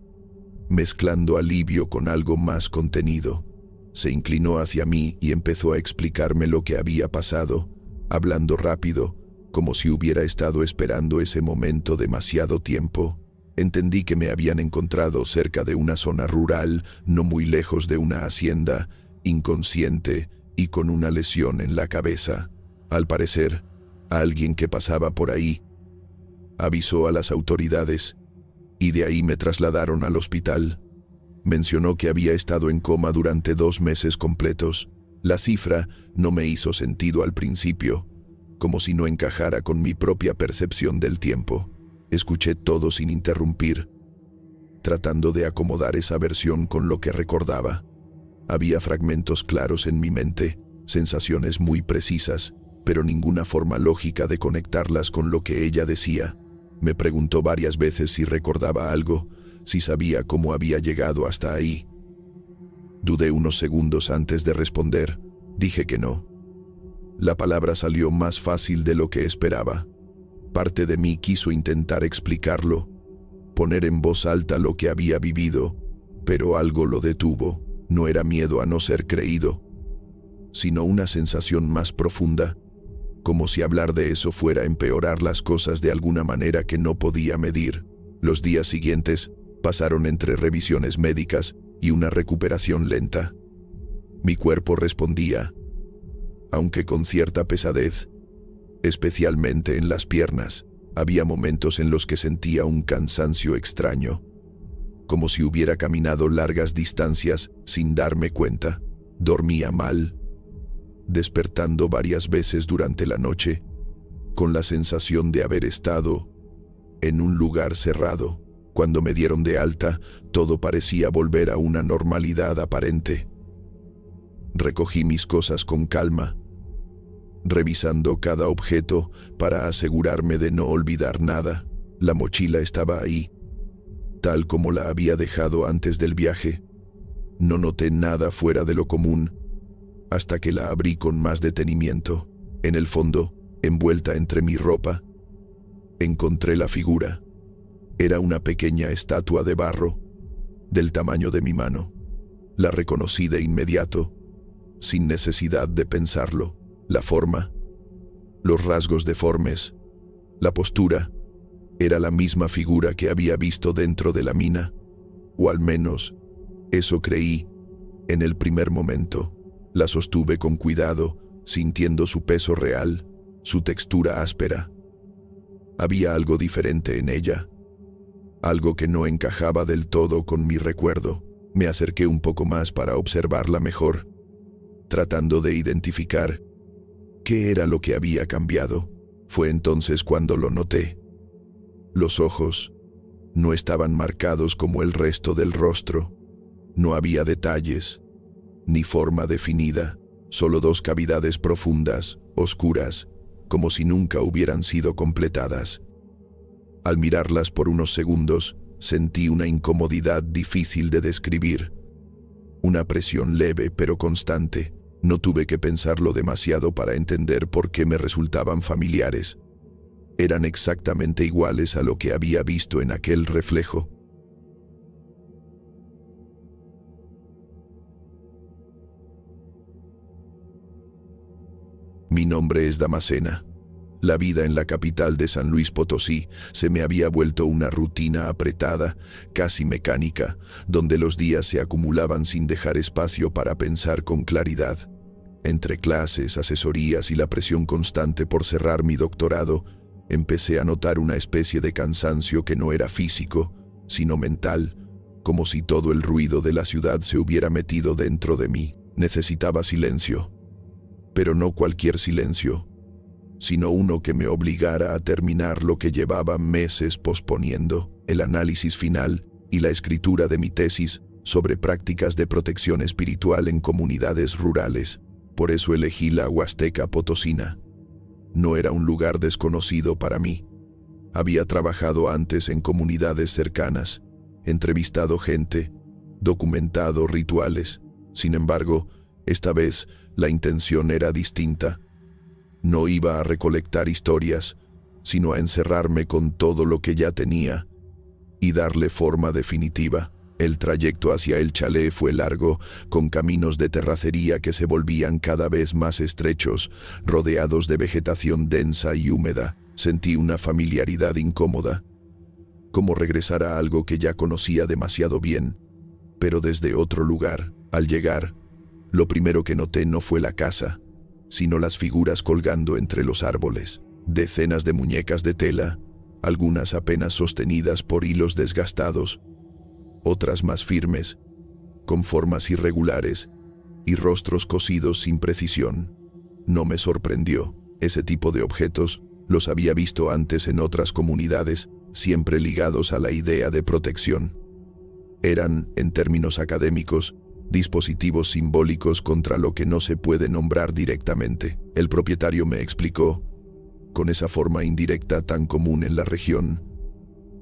mezclando alivio con algo más contenido. Se inclinó hacia mí y empezó a explicarme lo que había pasado, hablando rápido, como si hubiera estado esperando ese momento demasiado tiempo. Entendí que me habían encontrado cerca de una zona rural, no muy lejos de una hacienda, inconsciente y con una lesión en la cabeza. Al parecer, alguien que pasaba por ahí avisó a las autoridades y de ahí me trasladaron al hospital. Mencionó que había estado en coma durante 2 meses completos. La cifra no me hizo sentido al principio, como si no encajara con mi propia percepción del tiempo. Escuché todo sin interrumpir, tratando de acomodar esa versión con lo que recordaba. Había fragmentos claros en mi mente, sensaciones muy precisas, pero ninguna forma lógica de conectarlas con lo que ella decía. Me preguntó varias veces si recordaba algo, si sabía cómo había llegado hasta ahí. Dudé unos segundos antes de responder. Dije que no. La palabra salió más fácil de lo que esperaba. Parte de mí quiso intentar explicarlo, poner en voz alta lo que había vivido, pero algo lo detuvo. No era miedo a no ser creído, sino una sensación más profunda, como si hablar de eso fuera a empeorar las cosas de alguna manera que no podía medir. Los días siguientes pasaron entre revisiones médicas y una recuperación lenta. Mi cuerpo respondía, aunque con cierta pesadez, especialmente en las piernas. Había momentos en los que sentía un cansancio extraño, como si hubiera caminado largas distancias sin darme cuenta. Dormía mal, despertando varias veces durante la noche, con la sensación de haber estado en un lugar cerrado. Cuando me dieron de alta, todo parecía volver a una normalidad aparente. Recogí mis cosas con calma, revisando cada objeto para asegurarme de no olvidar nada. La mochila estaba ahí, tal como la había dejado antes del viaje. No noté nada fuera de lo común, hasta que la abrí con más detenimiento. En el fondo, envuelta entre mi ropa, encontré la figura. Era una pequeña estatua de barro, del tamaño de mi mano. La reconocí de inmediato, sin necesidad de pensarlo. La forma, los rasgos deformes, la postura, era la misma figura que había visto dentro de la mina, o al menos, eso creí en el primer momento. La sostuve con cuidado, sintiendo su peso real, su textura áspera. Había algo diferente en ella, algo que no encajaba del todo con mi recuerdo. Me acerqué un poco más para observarla mejor, tratando de identificar qué era lo que había cambiado. Fue entonces cuando lo noté. Los ojos no estaban marcados como el resto del rostro. No había detalles, ni forma definida, solo 2 cavidades profundas, oscuras, como si nunca hubieran sido completadas. Al mirarlas por unos segundos, sentí una incomodidad difícil de describir. Una presión leve pero constante. No tuve que pensarlo demasiado para entender por qué me resultaban familiares. Eran exactamente iguales a lo que había visto en aquel reflejo. Mi nombre es Damascena. La vida en la capital de San Luis Potosí se me había vuelto una rutina apretada, casi mecánica, donde los días se acumulaban sin dejar espacio para pensar con claridad. Entre clases, asesorías y la presión constante por cerrar mi doctorado, empecé a notar una especie de cansancio que no era físico, sino mental, como si todo el ruido de la ciudad se hubiera metido dentro de mí. Necesitaba silencio, pero no cualquier silencio, sino uno que me obligara a terminar lo que llevaba meses posponiendo, el análisis final y la escritura de mi tesis sobre prácticas de protección espiritual en comunidades rurales. Por eso elegí la Huasteca Potosina. No era un lugar desconocido para mí. Había trabajado antes en comunidades cercanas, entrevistado gente, documentado rituales. Sin embargo, esta vez la intención era distinta. No iba a recolectar historias, sino a encerrarme con todo lo que ya tenía y darle forma definitiva. El trayecto hacia el chalet fue largo, con caminos de terracería que se volvían cada vez más estrechos, rodeados de vegetación densa y húmeda. Sentí una familiaridad incómoda, como regresar a algo que ya conocía demasiado bien, pero desde otro lugar. Al llegar, lo primero que noté no fue la casa, sino las figuras colgando entre los árboles. Decenas de muñecas de tela, algunas apenas sostenidas por hilos desgastados, otras más firmes, con formas irregulares y rostros cosidos sin precisión. No me sorprendió. Ese tipo de objetos los había visto antes en otras comunidades, siempre ligados a la idea de protección. Eran, en términos académicos, dispositivos simbólicos contra lo que no se puede nombrar directamente. El propietario me explicó, con esa forma indirecta tan común en la región,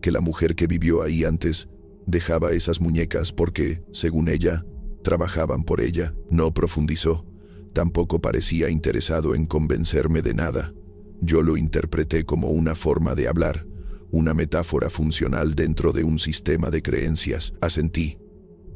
que la mujer que vivió ahí antes dejaba esas muñecas porque, según ella, trabajaban por ella. No profundizó, tampoco parecía interesado en convencerme de nada. Yo lo interpreté como una forma de hablar, una metáfora funcional dentro de un sistema de creencias. Asentí.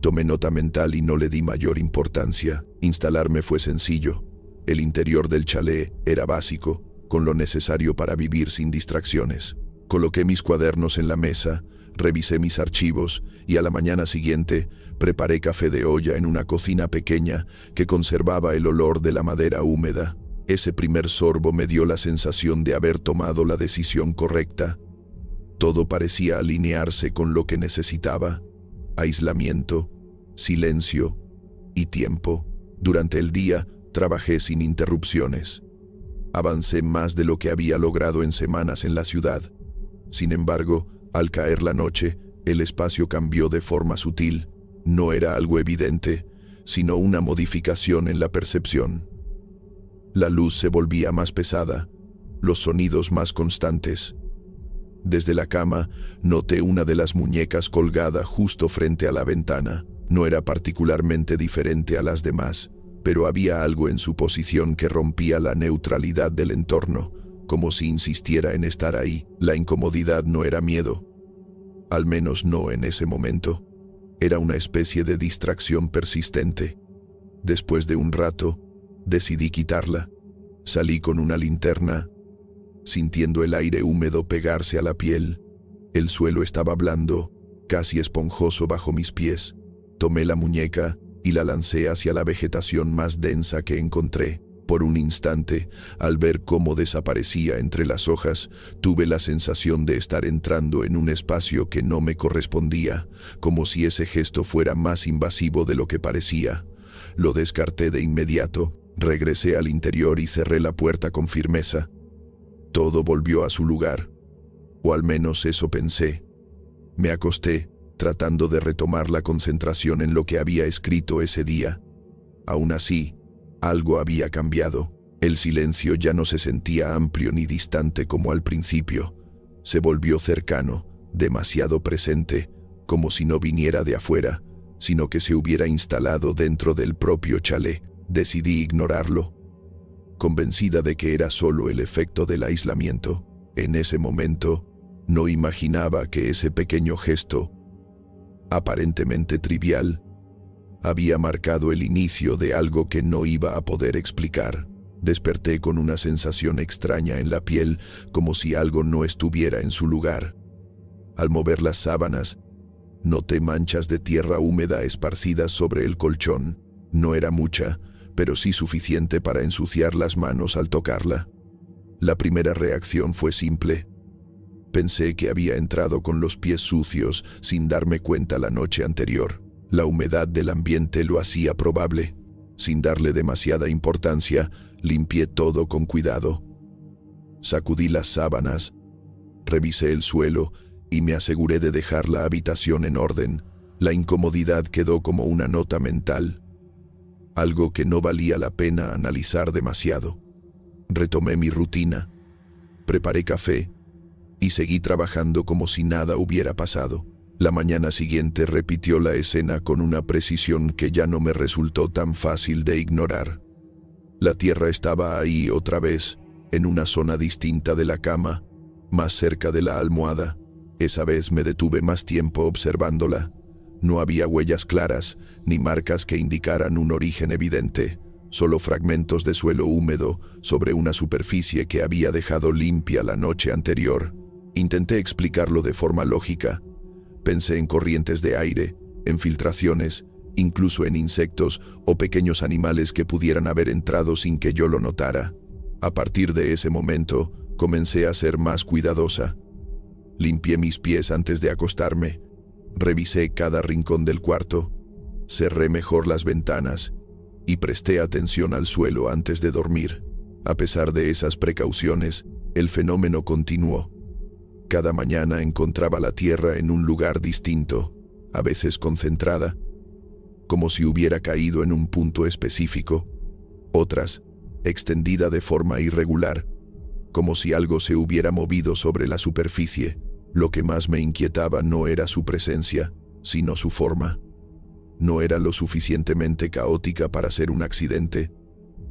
Tomé nota mental y no le di mayor importancia. Instalarme fue sencillo. El interior del chalet era básico, con lo necesario para vivir sin distracciones. Coloqué mis cuadernos en la mesa, revisé mis archivos y a la mañana siguiente preparé café de olla en una cocina pequeña que conservaba el olor de la madera húmeda. Ese primer sorbo me dio la sensación de haber tomado la decisión correcta. Todo parecía alinearse con lo que necesitaba: aislamiento, silencio y tiempo. Durante el día trabajé sin interrupciones. Avancé más de lo que había logrado en semanas en la ciudad. Sin embargo, al caer la noche, el espacio cambió de forma sutil. No era algo evidente, sino una modificación en la percepción. La luz se volvía más pesada, los sonidos más constantes. Desde la cama, noté una de las muñecas colgada justo frente a la ventana. No era particularmente diferente a las demás, pero había algo en su posición que rompía la neutralidad del entorno, como si insistiera en estar ahí. La incomodidad no era miedo, al menos no en ese momento. Era una especie de distracción persistente. Después de un rato, decidí quitarla. Salí con una linterna, sintiendo el aire húmedo pegarse a la piel. El suelo estaba blando, casi esponjoso bajo mis pies. Tomé la muñeca y la lancé hacia la vegetación más densa que encontré. Por un instante, al ver cómo desaparecía entre las hojas, tuve la sensación de estar entrando en un espacio que no me correspondía, como si ese gesto fuera más invasivo de lo que parecía. Lo descarté de inmediato, regresé al interior y cerré la puerta con firmeza. Todo volvió a su lugar, o al menos eso pensé. Me acosté, tratando de retomar la concentración en lo que había escrito ese día. Aún así, algo había cambiado. El silencio ya no se sentía amplio ni distante como al principio. Se volvió cercano, demasiado presente, como si no viniera de afuera, sino que se hubiera instalado dentro del propio chalet. Decidí ignorarlo, convencida de que era solo el efecto del aislamiento. En ese momento, no imaginaba que ese pequeño gesto, aparentemente trivial, había marcado el inicio de algo que no iba a poder explicar. Desperté con una sensación extraña en la piel, como si algo no estuviera en su lugar. Al mover las sábanas, noté manchas de tierra húmeda esparcidas sobre el colchón. No era mucha, pero sí suficiente para ensuciar las manos al tocarla. La primera reacción fue simple. Pensé que había entrado con los pies sucios sin darme cuenta la noche anterior. La humedad del ambiente lo hacía probable. Sin darle demasiada importancia, limpié todo con cuidado. Sacudí las sábanas, revisé el suelo y me aseguré de dejar la habitación en orden. La incomodidad quedó como una nota mental, algo que no valía la pena analizar demasiado. Retomé mi rutina, preparé café y seguí trabajando como si nada hubiera pasado. La mañana siguiente repitió la escena con una precisión que ya no me resultó tan fácil de ignorar. La tierra estaba ahí otra vez, en una zona distinta de la cama, más cerca de la almohada. Esa vez me detuve más tiempo observándola. No había huellas claras, ni marcas que indicaran un origen evidente, solo fragmentos de suelo húmedo sobre una superficie que había dejado limpia la noche anterior. Intenté explicarlo de forma lógica. Pensé en corrientes de aire, en filtraciones, incluso en insectos o pequeños animales que pudieran haber entrado sin que yo lo notara. A partir de ese momento, comencé a ser más cuidadosa. Limpié mis pies antes de acostarme, revisé cada rincón del cuarto, cerré mejor las ventanas y presté atención al suelo antes de dormir. A pesar de esas precauciones, el fenómeno continuó. Cada mañana encontraba la tierra en un lugar distinto, a veces concentrada, como si hubiera caído en un punto específico, otras, extendida de forma irregular, como si algo se hubiera movido sobre la superficie. Lo que más me inquietaba no era su presencia, sino su forma. No era lo suficientemente caótica para ser un accidente,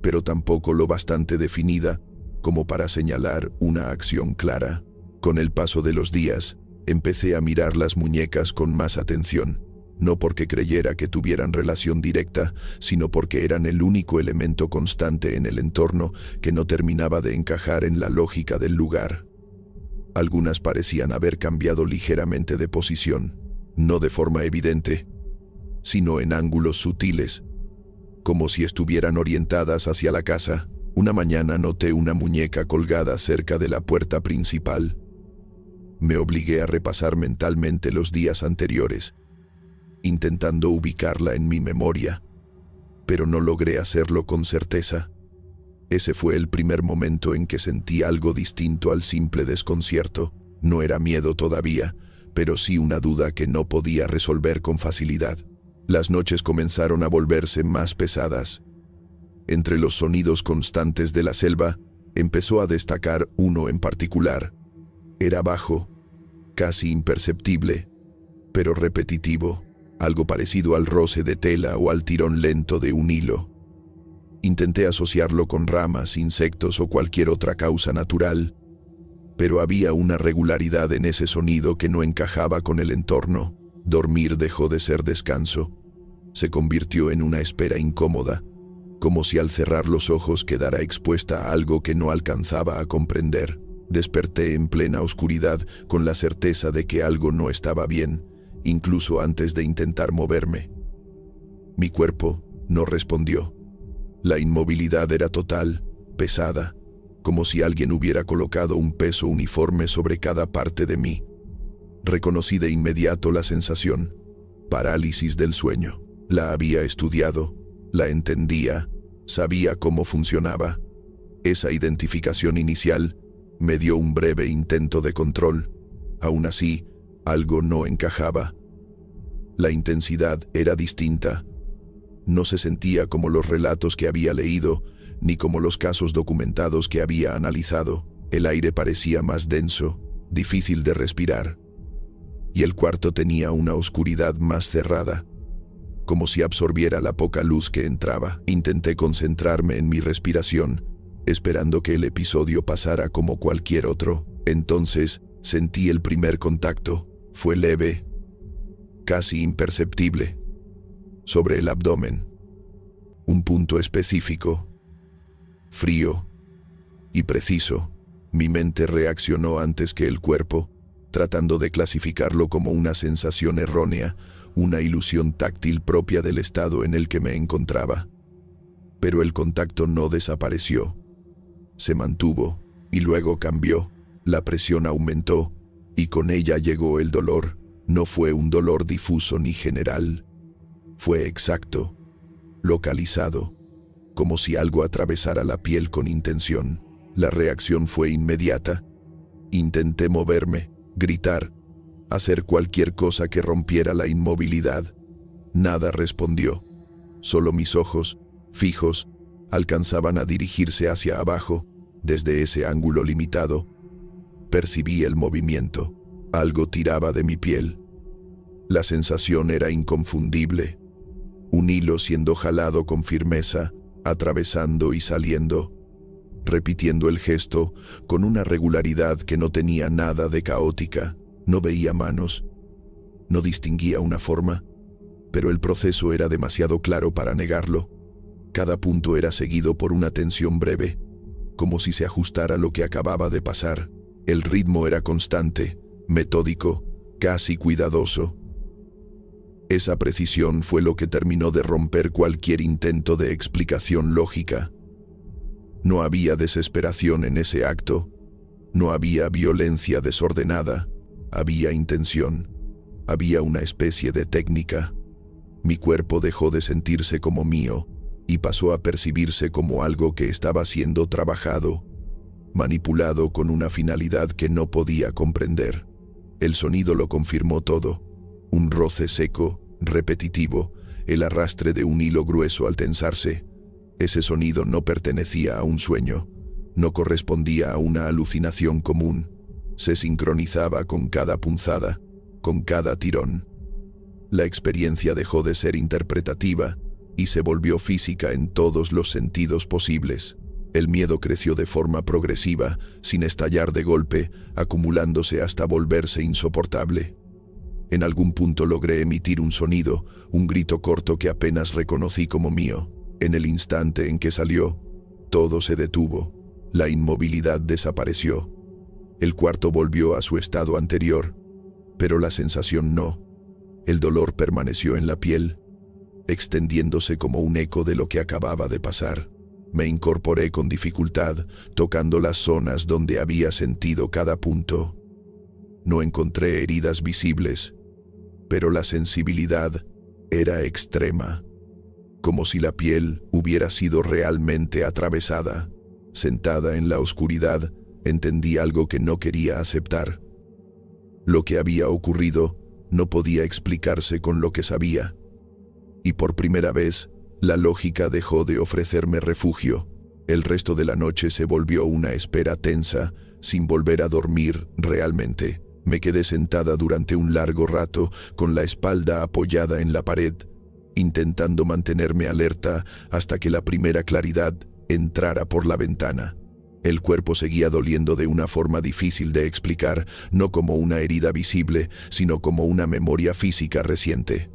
pero tampoco lo bastante definida como para señalar una acción clara. Con el paso de los días, empecé a mirar las muñecas con más atención, no porque creyera que tuvieran relación directa, sino porque eran el único elemento constante en el entorno que no terminaba de encajar en la lógica del lugar. Algunas parecían haber cambiado ligeramente de posición, no de forma evidente, sino en ángulos sutiles, como si estuvieran orientadas hacia la casa. Una mañana noté una muñeca colgada cerca de la puerta principal. Me obligué a repasar mentalmente los días anteriores, intentando ubicarla en mi memoria, pero no logré hacerlo con certeza. Ese fue el primer momento en que sentí algo distinto al simple desconcierto. No era miedo todavía, pero sí una duda que no podía resolver con facilidad. Las noches comenzaron a volverse más pesadas. Entre los sonidos constantes de la selva, empezó a destacar uno en particular. Era bajo, casi imperceptible, pero repetitivo, algo parecido al roce de tela o al tirón lento de un hilo. Intenté asociarlo con ramas, insectos o cualquier otra causa natural, pero había una regularidad en ese sonido que no encajaba con el entorno. Dormir dejó de ser descanso. Se convirtió en una espera incómoda, como si al cerrar los ojos quedara expuesta a algo que no alcanzaba a comprender. Desperté en plena oscuridad con la certeza de que algo no estaba bien, incluso antes de intentar moverme. Mi cuerpo no respondió. La inmovilidad era total, pesada, como si alguien hubiera colocado un peso uniforme sobre cada parte de mí. Reconocí de inmediato la sensación, parálisis del sueño. La había estudiado, la entendía, sabía cómo funcionaba. Esa identificación inicial me dio un breve intento de control. Aún así, algo no encajaba. La intensidad era distinta. No se sentía como los relatos que había leído, ni como los casos documentados que había analizado. El aire parecía más denso, difícil de respirar. Y el cuarto tenía una oscuridad más cerrada, como si absorbiera la poca luz que entraba. Intenté concentrarme en mi respiración, esperando que el episodio pasara como cualquier otro. Entonces sentí el primer contacto. Fue leve, casi imperceptible, sobre el abdomen. Un punto específico, frío y preciso. Mi mente reaccionó antes que el cuerpo, tratando de clasificarlo como una sensación errónea, una ilusión táctil propia del estado en el que me encontraba. Pero el contacto no desapareció. Se mantuvo y luego cambió. La presión aumentó y con ella llegó el dolor. No fue un dolor difuso ni general. Fue exacto, localizado, como si algo atravesara la piel con intención. La reacción fue inmediata. Intenté moverme, gritar, hacer cualquier cosa que rompiera la inmovilidad. Nada respondió. Solo mis ojos, fijos, alcanzaban a dirigirse hacia abajo. Desde ese ángulo limitado, percibí el movimiento. Algo tiraba de mi piel. La sensación era inconfundible. Un hilo siendo jalado con firmeza, atravesando y saliendo. repitiendo el gesto con una regularidad que no tenía nada de caótica. No veía manos, no distinguía una forma, pero el proceso era demasiado claro para negarlo. Cada punto era seguido por una tensión breve, como si se ajustara a lo que acababa de pasar. El ritmo era constante, metódico, casi cuidadoso. Esa precisión fue lo que terminó de romper cualquier intento de explicación lógica. No había desesperación en ese acto, no había violencia desordenada, había intención, había una especie de técnica. Mi cuerpo dejó de sentirse como mío y pasó a percibirse como algo que estaba siendo trabajado, manipulado con una finalidad que no podía comprender. El sonido lo confirmó todo. Un roce seco, repetitivo, el arrastre de un hilo grueso al tensarse. Ese sonido no pertenecía a un sueño, no correspondía a una alucinación común. Se sincronizaba con cada punzada, con cada tirón. La experiencia dejó de ser interpretativa y se volvió física en todos los sentidos posibles. El miedo creció de forma progresiva, sin estallar de golpe, acumulándose hasta volverse insoportable. En algún punto logré emitir un sonido, un grito corto que apenas reconocí como mío. En el instante en que salió, todo se detuvo. La inmovilidad desapareció. El cuarto volvió a su estado anterior, pero la sensación no. El dolor permaneció en la piel, extendiéndose como un eco de lo que acababa de pasar. Me incorporé con dificultad, tocando las zonas donde había sentido cada punto. No encontré heridas visibles, pero la sensibilidad era extrema, como si la piel hubiera sido realmente atravesada. Sentada en la oscuridad, entendí algo que no quería aceptar. Lo que había ocurrido no podía explicarse con lo que sabía. Y por primera vez, la lógica dejó de ofrecerme refugio. El resto de la noche se volvió una espera tensa, sin volver a dormir realmente. Me quedé sentada durante un largo rato, con la espalda apoyada en la pared, intentando mantenerme alerta hasta que la primera claridad entrara por la ventana. El cuerpo seguía doliendo de una forma difícil de explicar, no como una herida visible, sino como una memoria física reciente.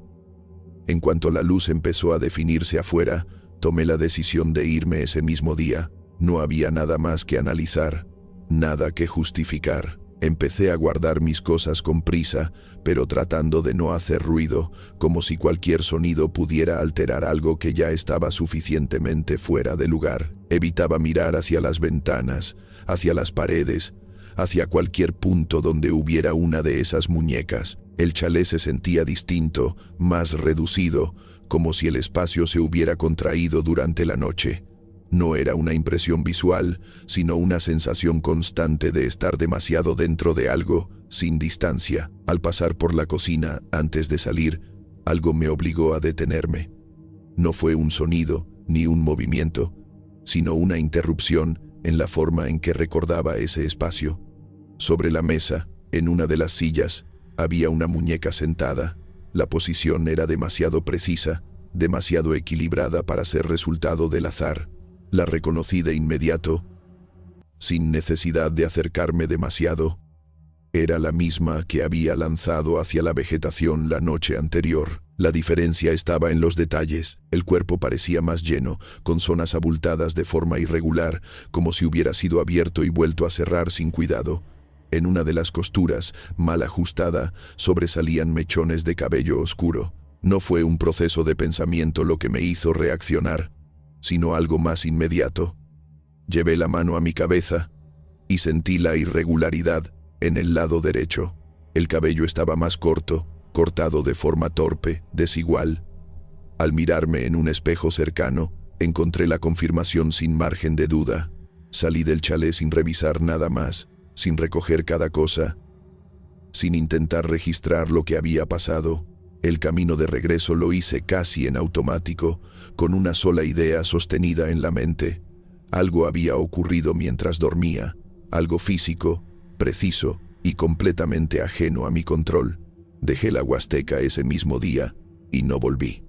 En cuanto la luz empezó a definirse afuera, tomé la decisión de irme ese mismo día. No había nada más que analizar, nada que justificar. Empecé a guardar mis cosas con prisa, pero tratando de no hacer ruido, como si cualquier sonido pudiera alterar algo que ya estaba suficientemente fuera de lugar. Evitaba mirar hacia las ventanas, hacia las paredes, hacia cualquier punto donde hubiera una de esas muñecas. El chalet se sentía distinto, más reducido, como si el espacio se hubiera contraído durante la noche. No era una impresión visual, sino una sensación constante de estar demasiado dentro de algo, sin distancia. Al pasar por la cocina, antes de salir, algo me obligó a detenerme. No fue un sonido, ni un movimiento, sino una interrupción en la forma en que recordaba ese espacio. Sobre la mesa, en una de las sillas, había una muñeca sentada. La posición era demasiado precisa, demasiado equilibrada para ser resultado del azar. La reconocí de inmediato, sin necesidad de acercarme demasiado. Era la misma que había lanzado hacia la vegetación la noche anterior. La diferencia estaba en los detalles. El cuerpo parecía más lleno, con zonas abultadas de forma irregular, como si hubiera sido abierto y vuelto a cerrar sin cuidado. En una de las costuras, mal ajustada, sobresalían mechones de cabello oscuro. No fue un proceso de pensamiento lo que me hizo reaccionar, sino algo más inmediato. Llevé la mano a mi cabeza y sentí la irregularidad en el lado derecho. El cabello estaba más corto, cortado de forma torpe, desigual. Al mirarme en un espejo cercano, encontré la confirmación sin margen de duda. Salí del chalet sin revisar nada más, sin recoger cada cosa, sin intentar registrar lo que había pasado. El camino de regreso lo hice casi en automático, con una sola idea sostenida en la mente. Algo había ocurrido mientras dormía, algo físico, preciso y completamente ajeno a mi control. Dejé la Huasteca ese mismo día y no volví.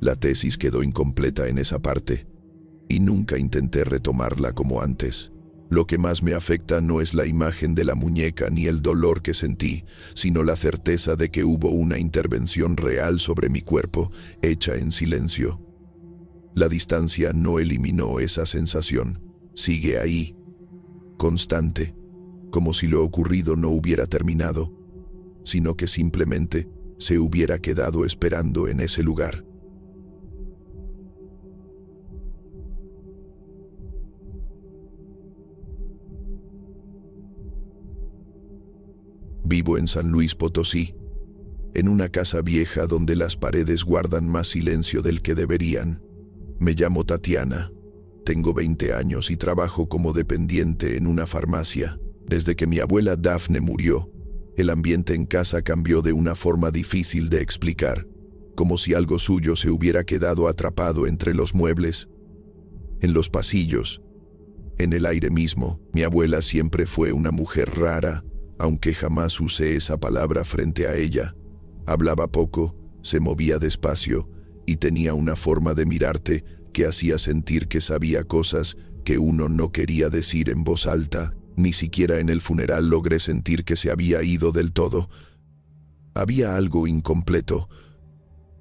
La tesis quedó incompleta en esa parte. y nunca intenté retomarla como antes. Lo que más me afecta no es la imagen de la muñeca ni el dolor que sentí, sino la certeza de que hubo una intervención real sobre mi cuerpo, hecha en silencio. La distancia no eliminó esa sensación. Sigue ahí, constante, como si lo ocurrido no hubiera terminado, sino que simplemente se hubiera quedado esperando en ese lugar. Vivo en San Luis Potosí, en una casa vieja donde las paredes guardan más silencio del que deberían. Me llamo Tatiana, tengo 20 años y trabajo como dependiente en una farmacia. Desde que mi abuela Dafne murió, el ambiente en casa cambió de una forma difícil de explicar, como si algo suyo se hubiera quedado atrapado entre los muebles, en los pasillos, en el aire mismo. Mi abuela siempre fue una mujer rara, aunque jamás usé esa palabra frente a ella. Hablaba poco, se movía despacio y tenía una forma de mirarte que hacía sentir que sabía cosas que uno no quería decir en voz alta. Ni siquiera en el funeral logré sentir que se había ido del todo. Había algo incompleto,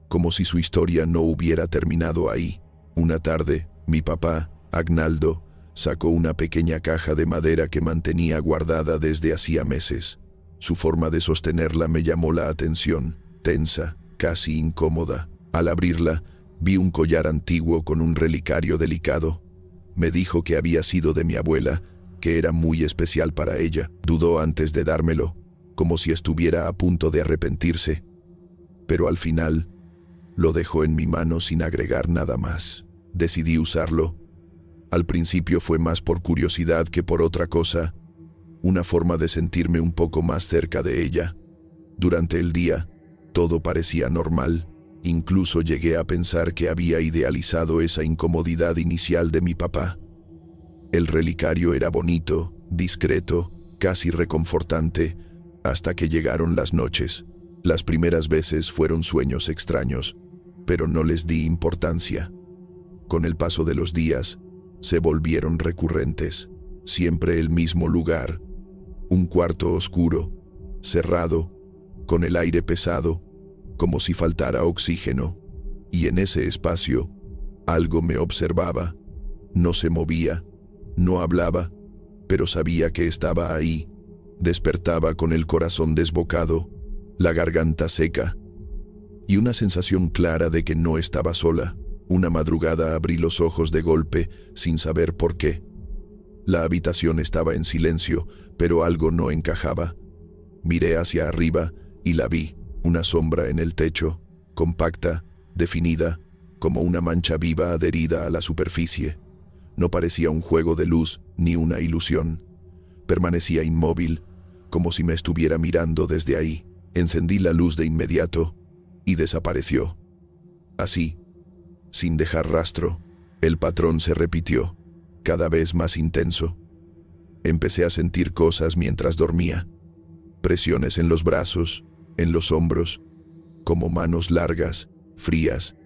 como si su historia no hubiera terminado ahí. Una tarde, mi papá, Agnaldo, sacó una pequeña caja de madera que mantenía guardada desde hacía meses. Su forma de sostenerla me llamó la atención, tensa, casi incómoda. Al abrirla, vi un collar antiguo con un relicario delicado. Me dijo que había sido de mi abuela, que era muy especial para ella. Dudó antes de dármelo, como si estuviera a punto de arrepentirse. Pero al final, lo dejó en mi mano sin agregar nada más. Decidí usarlo. Al principio fue más por curiosidad que por otra cosa, una forma de sentirme un poco más cerca de ella. Durante el día, todo parecía normal. Incluso llegué a pensar que había idealizado esa incomodidad inicial de mi papá. El relicario era bonito, discreto, casi reconfortante, hasta que llegaron las noches. Las primeras veces fueron sueños extraños, pero no les di importancia. Con el paso de los días, se volvieron recurrentes. Siempre el mismo lugar, un cuarto oscuro, cerrado, con el aire pesado, como si faltara oxígeno. Y en ese espacio, algo me observaba. No se movía, no hablaba, pero sabía que estaba ahí. Despertaba con el corazón desbocado, la garganta seca, y una sensación clara de que no estaba sola. Una madrugada abrí los ojos de golpe, sin saber por qué. La habitación estaba en silencio, pero algo no encajaba. Miré hacia arriba y la vi, una sombra en el techo, compacta, definida, como una mancha viva adherida a la superficie. No parecía un juego de luz ni una ilusión. Permanecía inmóvil, como si me estuviera mirando desde ahí. Encendí la luz de inmediato y desapareció. Así, sin dejar rastro, el patrón se repitió, cada vez más intenso. Empecé a sentir cosas mientras dormía. Presiones en los brazos, en los hombros, como manos largas, frías,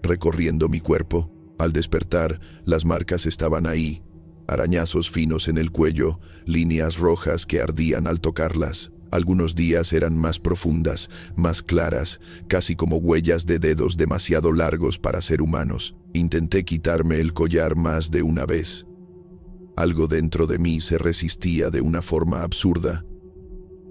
recorriendo mi cuerpo. Al despertar, las marcas estaban ahí, arañazos finos en el cuello, líneas rojas que ardían al tocarlas. Algunos días eran más profundas, más claras, casi como huellas de dedos demasiado largos para ser humanos. Intenté quitarme el collar más de una vez. Algo dentro de mí se resistía de una forma absurda,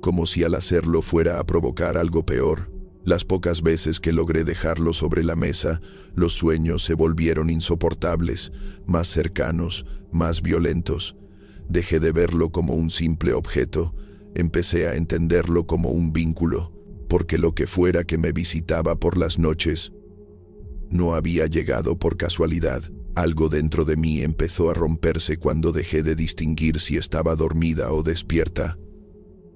como si al hacerlo fuera a provocar algo peor. Las pocas veces que logré dejarlo sobre la mesa, los sueños se volvieron insoportables, más cercanos, más violentos. Dejé de verlo como un simple objeto. Empecé a entenderlo como un vínculo, porque lo que fuera que me visitaba por las noches no había llegado por casualidad. Algo dentro de mí empezó a romperse cuando dejé de distinguir si estaba dormida o despierta.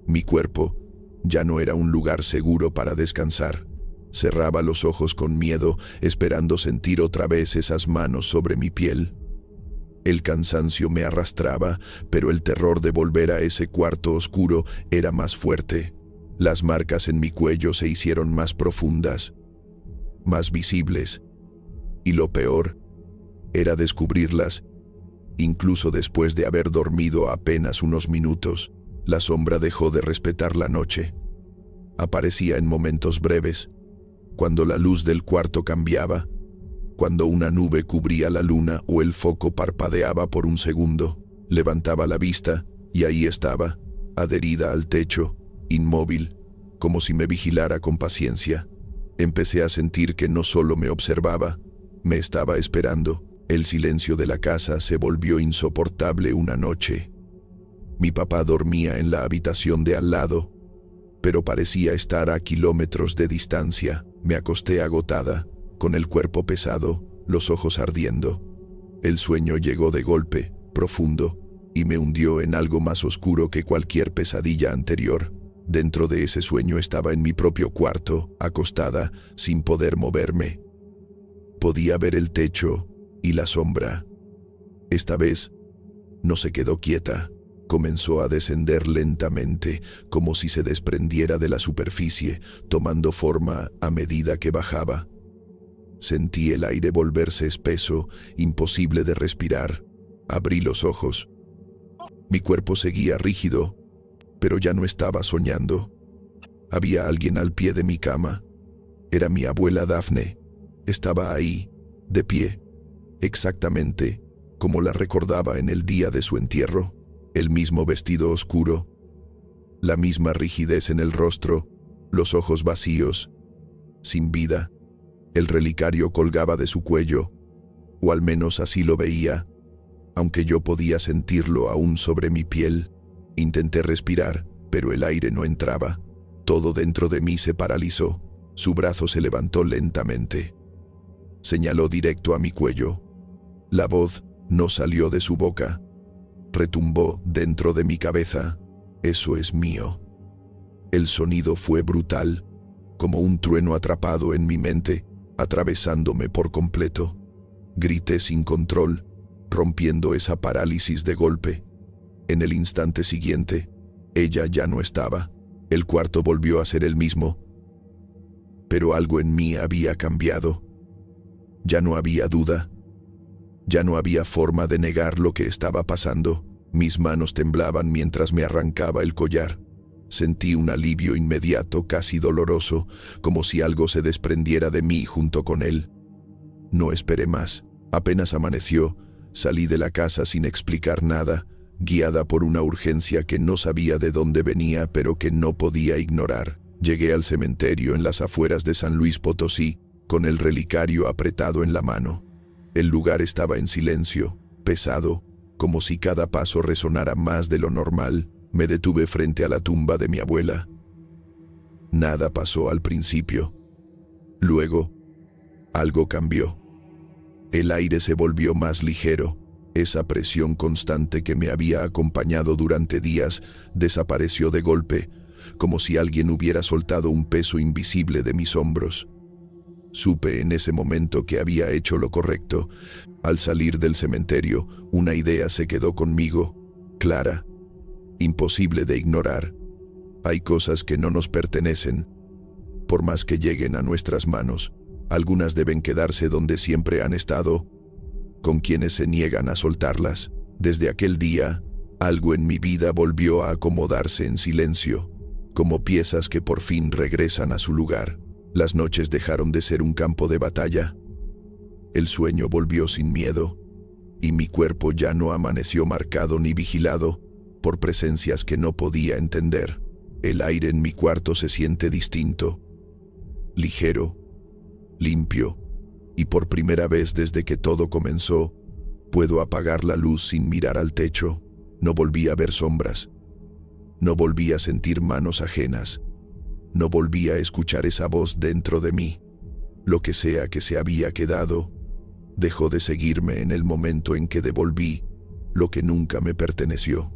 Mi cuerpo ya no era un lugar seguro para descansar. Cerraba los ojos con miedo, esperando sentir otra vez esas manos sobre mi piel. El cansancio me arrastraba, pero el terror de volver a ese cuarto oscuro era más fuerte. Las marcas en mi cuello se hicieron más profundas, más visibles. Y lo peor era descubrirlas. Incluso después de haber dormido apenas unos minutos, la sombra dejó de respetar la noche. Aparecía en momentos breves, cuando la luz del cuarto cambiaba, cuando una nube cubría la luna o el foco parpadeaba por un segundo. Levantaba la vista y ahí estaba, adherida al techo, inmóvil, como si me vigilara con paciencia. Empecé a sentir que no solo me observaba, me estaba esperando. El silencio de la casa se volvió insoportable una noche. Mi papá dormía en la habitación de al lado, pero parecía estar a kilómetros de distancia. Me acosté agotada, con el cuerpo pesado, los ojos ardiendo. El sueño llegó de golpe, profundo, y me hundió en algo más oscuro que cualquier pesadilla anterior. Dentro de ese sueño estaba en mi propio cuarto, acostada, sin poder moverme. Podía ver el techo y la sombra. Esta vez no se quedó quieta. Comenzó a descender lentamente, como si se desprendiera de la superficie, tomando forma a medida que bajaba. Sentí el aire volverse espeso, imposible de respirar. Abrí los ojos. Mi cuerpo seguía rígido, pero ya no estaba soñando. Había alguien al pie de mi cama. Era mi abuela Daphne. Estaba ahí, de pie, exactamente como la recordaba en el día de su entierro. El mismo vestido oscuro, la misma rigidez en el rostro, los ojos vacíos, sin vida. El relicario colgaba de su cuello, o al menos así lo veía, aunque yo podía sentirlo aún sobre mi piel. Intenté respirar, pero el aire no entraba. Todo dentro de mí se paralizó. Su brazo se levantó lentamente. Señaló directo a mi cuello. La voz no salió de su boca. Retumbó dentro de mi cabeza. Eso es mío. El sonido fue brutal, como un trueno atrapado en mi mente, atravesándome por completo. Grité sin control, rompiendo esa parálisis de golpe. En el instante siguiente, ella ya no estaba. El cuarto volvió a ser el mismo, pero algo en mí había cambiado. Ya no había duda. Ya no había forma de negar lo que estaba pasando. Mis manos temblaban mientras me arrancaba el collar. Sentí un alivio inmediato, casi doloroso, como si algo se desprendiera de mí junto con él. No esperé más. Apenas amaneció, salí de la casa sin explicar nada, guiada por una urgencia que no sabía de dónde venía, pero que no podía ignorar. Llegué al cementerio en las afueras de San Luis Potosí, con el relicario apretado en la mano. El lugar estaba en silencio, pesado, como si cada paso resonara más de lo normal. Me detuve frente a la tumba de mi abuela. Nada pasó al principio. Luego, algo cambió. El aire se volvió más ligero. Esa presión constante que me había acompañado durante días desapareció de golpe, como si alguien hubiera soltado un peso invisible de mis hombros. Supe en ese momento que había hecho lo correcto. Al salir del cementerio, una idea se quedó conmigo, clara, imposible de ignorar. Hay cosas que no nos pertenecen. Por más que lleguen a nuestras manos, algunas deben quedarse donde siempre han estado, con quienes se niegan a soltarlas. Desde aquel día, algo en mi vida volvió a acomodarse en silencio, como piezas que por fin regresan a su lugar. Las noches dejaron de ser un campo de batalla. El sueño volvió sin miedo, y mi cuerpo ya no amaneció marcado ni vigilado por presencias que no podía entender. El aire en mi cuarto se siente distinto, ligero, limpio, y por primera vez desde que todo comenzó, puedo apagar la luz sin mirar al techo. No volví a ver sombras. No volví a sentir manos ajenas. No volví a escuchar esa voz dentro de mí. Lo que sea que se había quedado, dejó de seguirme en el momento en que devolví lo que nunca me perteneció.